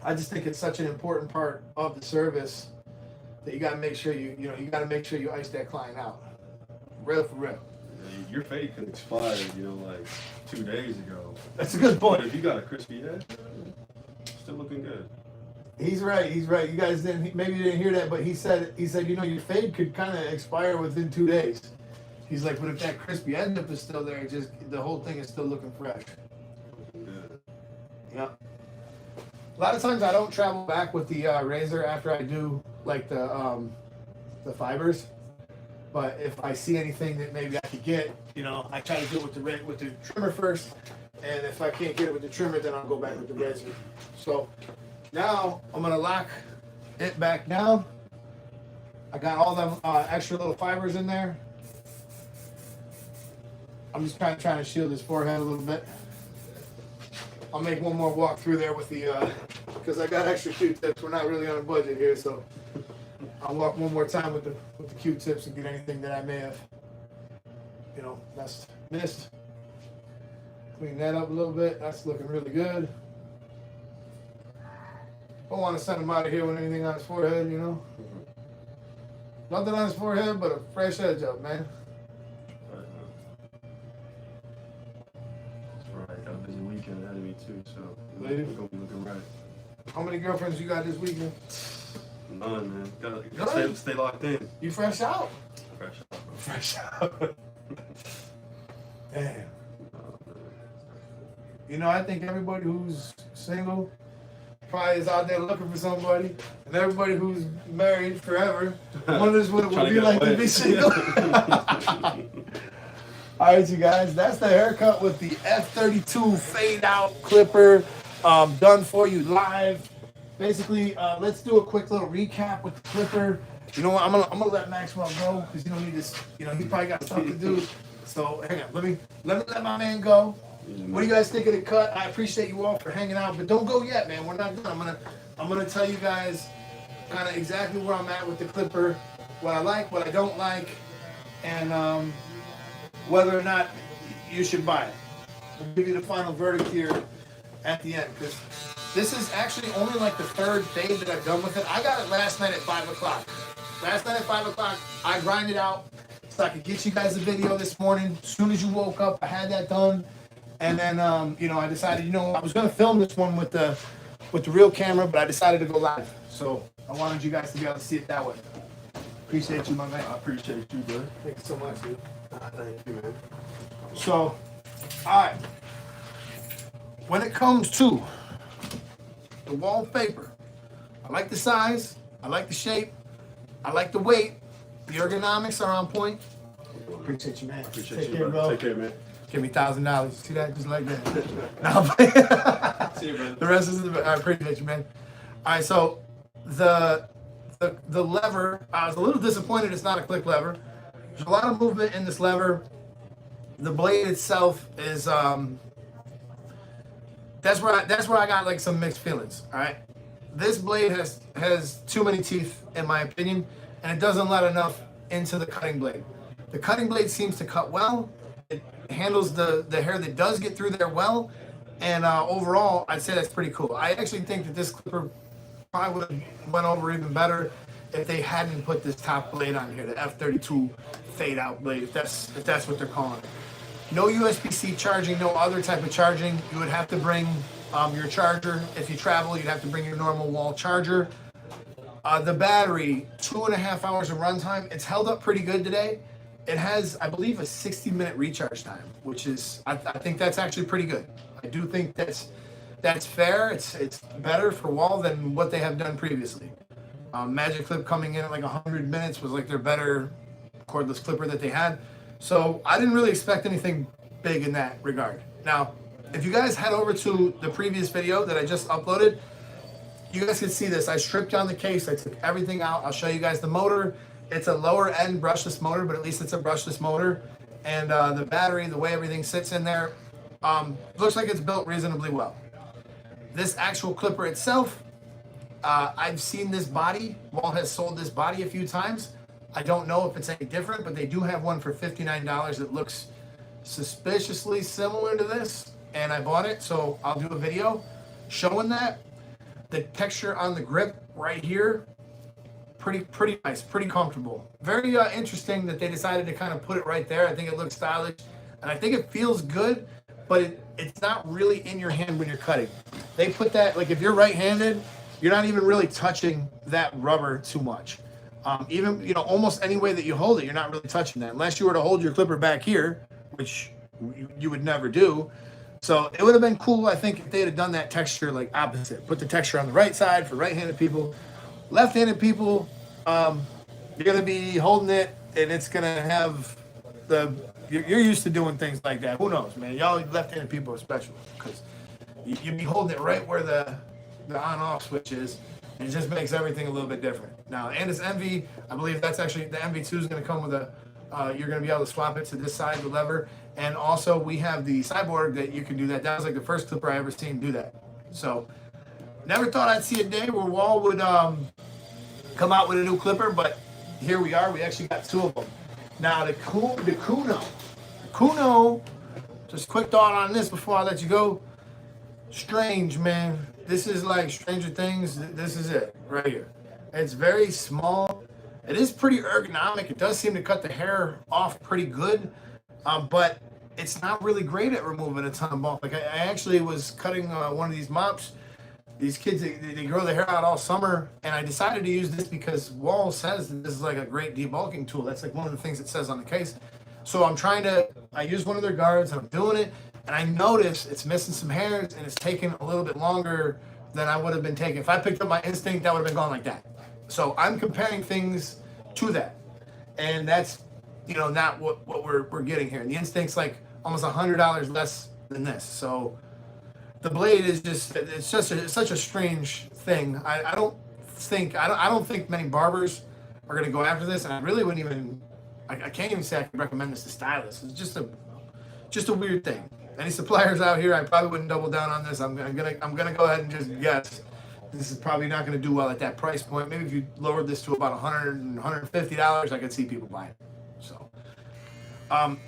I just think it's such an important part of the service that you got to make sure you got to make sure you ice that client out, real for real. Your fade could expire, like 2 days ago. That's a good point. But if you got a crispy edge, still looking good. He's right. You guys maybe you didn't hear that, but he said your fade could kind of expire within 2 days. He's like, but if that crispy edge up is still there, the whole thing is still looking fresh. Yeah. A lot of times I don't travel back with the razor after I do like the fibers, but if I see anything that maybe I could get, I try to do it with the trimmer first, and if I can't get it with the trimmer, then I'll go back with the razor. So now I'm gonna lock it back down. I got all them extra little fibers in there. I'm just trying to shield his forehead a little bit. I'll make one more walk through there with the, because I got extra Q-tips. We're not really on a budget here, so I'll walk one more time with the Q-tips and get anything that I may have, missed. Clean that up a little bit. That's looking really good. Don't want to send him out of here with anything on his forehead, Nothing on his forehead but a fresh edge up, man. Got a busy weekend ahead of me too, so we're gonna be looking right. How many girlfriends you got this weekend? None, man. Gotta stay locked in. You fresh out? Fresh out, bro. Fresh out. Damn. I think everybody who's single probably is out there looking for somebody, and everybody who's married forever wonders what it would be like to be single. All right, you guys, that's the haircut with the F32 fade out clipper done for you live. Basically, let's do a quick little recap with the clipper. You know what? I'm gonna let Maxwell go because you don't need this. He probably got stuff to do. So hang on, let me let my man go. What do you guys think of the cut? I appreciate you all for hanging out, but don't go yet, man. We're not done. I'm gonna tell you guys kind of exactly where I'm at with the clipper, what I like, what I don't like, and whether or not you should buy it. I'll give you the final verdict here at the end, because this is actually only like the third day that I've done with it. I got it last night at 5 o'clock. Last night at 5 o'clock, I grinded out so I could get you guys a video this morning. As soon as you woke up, I had that done. And then, I decided, I was going to film this one with the real camera, but I decided to go live. So I wanted you guys to be able to see it that way. Appreciate you, my man. I appreciate you, bro. Thank you so much, dude. Thank you, man. So, all right. When it comes to the Wahl Vapor, I like the size, I like the shape, I like the weight, the ergonomics are on point. Appreciate you, man. Appreciate Take you, care, bro. Take care, man. Give me $1,000. See that? Just like that. No, See you, brother. the rest is I appreciate you, man. All right, so the lever, I was a little disappointed it's not a click lever. There's a lot of movement in this lever. The blade itself is that's where I got like some mixed feelings. All right, this blade has too many teeth in my opinion, and it doesn't let enough into the cutting blade. The cutting blade seems to cut well. It handles the hair that does get through there well, and overall I'd say that's pretty cool. I actually think that this clipper probably would have went over even better if they hadn't put this top blade on here, the F32 fade out blade, if that's what they're calling it. No USB-C charging, no other type of charging. You would have to bring your charger. If you travel, you'd have to bring your normal wall charger. The battery, 2.5 hours of runtime. It's held up pretty good today. It has, I believe, a 60-minute recharge time, which is, I think that's actually pretty good. I do think that's fair. It's better for Wahl than what they have done previously. Magic Clip coming in at like 100 minutes was like their better cordless clipper that they had. So I didn't really expect anything big in that regard. Now, if you guys head over to the previous video that I just uploaded, you guys can see this. I stripped down the case. I took everything out. I'll show you guys the motor. It's a lower end brushless motor, but at least it's a brushless motor. And the battery, the way everything sits in there, looks like it's built reasonably well. This actual clipper itself, I've seen this body. Wahl has sold this body a few times. I don't know if it's any different, but they do have one for $59 that looks suspiciously similar to this, and I bought it, so I'll do a video showing that. The texture on the grip right here, pretty nice, pretty comfortable. Very interesting that they decided to kind of put it right there. I think it looks stylish, and I think it feels good, but it's not really in your hand when you're cutting. They put that, like if you're right-handed, you're not even really touching that rubber too much. Even, almost any way that you hold it, you're not really touching that. Unless you were to hold your clipper back here, which you would never do. So it would have been cool, I think, if they had done that texture like opposite. Put the texture on the right side for right-handed people. Left-handed people, you're going to be holding it, and it's going to have you're used to doing things like that. Who knows, man? Y'all left-handed people are special because you'd be holding it right where the on-off switch is. And it just makes everything a little bit different. Now, and this MV, I believe that's actually, the MV2 is going to come with you're going to be able to swap it to this side, the lever. And also, we have the Cyborg that you can do that. That was like the first clipper I ever seen do that. So, never thought I'd see a day where Wahl would come out with a new clipper, but here we are. We actually got two of them. Now, the Kuno, just quick thought on this before I let you go. Strange, man. This is like Stranger Things. This is it right here. It's very small. It is pretty ergonomic. It does seem to cut the hair off pretty good, but it's not really great at removing a ton of bulk. Like I actually was cutting one of these mops. These kids, they grow their hair out all summer, and I decided to use this because Wahl says that this is like a great debulking tool. That's like one of the things it says on the case. So I use one of their guards, and I'm doing it. And I notice it's missing some hairs, and it's taking a little bit longer than I would have been taking. If I picked up my Instinct, that would have been gone like that. So I'm comparing things to that. And that's, not what we're getting here. And the Instinct's like almost $100 less than this. So the blade is it's such a strange thing. I don't think many barbers are going to go after this. And I really wouldn't even, I can't even say I can recommend this to stylists. It's just a weird thing. Any suppliers out here, I probably wouldn't double down on this. I'm gonna go ahead and just guess. This is probably not gonna do well at that price point. Maybe if you lowered this to about $150, I could see people buying it. So,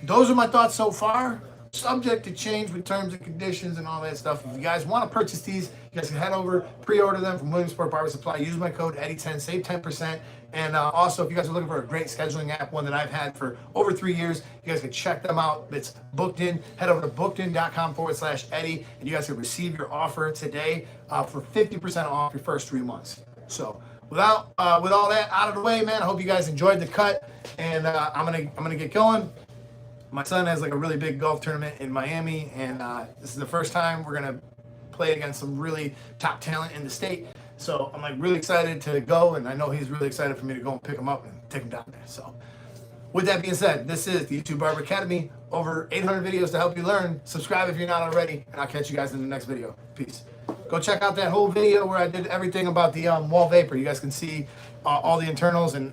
those are my thoughts so far. subject to change with terms and conditions and all that stuff. If you guys want to purchase these, you guys can head over, pre-order them from Williamsport Barber Supply. Use my code Eddie10, save 10%. And also, if you guys are looking for a great scheduling app, one that I've had for over 3 years, you guys can check them out. It's Booked In. Head over to bookedin.com/Eddie, and you guys can receive your offer today for 50% off your first 3 months. So with all that out of the way, man, I hope you guys enjoyed the cut, and I'm gonna get going. My son has like a really big golf tournament in Miami, and this is the first time we're gonna play against some really top talent in the state. So I'm like really excited to go, and I know he's really excited for me to go and pick him up and take him down there. So with that being said, this is the YouTube Barber Academy. Over 800 videos to help you learn. Subscribe if you're not already, and I'll catch you guys in the next video. Peace. Go check out that whole video where I did everything about the Wahl Vapor. You guys can see all the internals and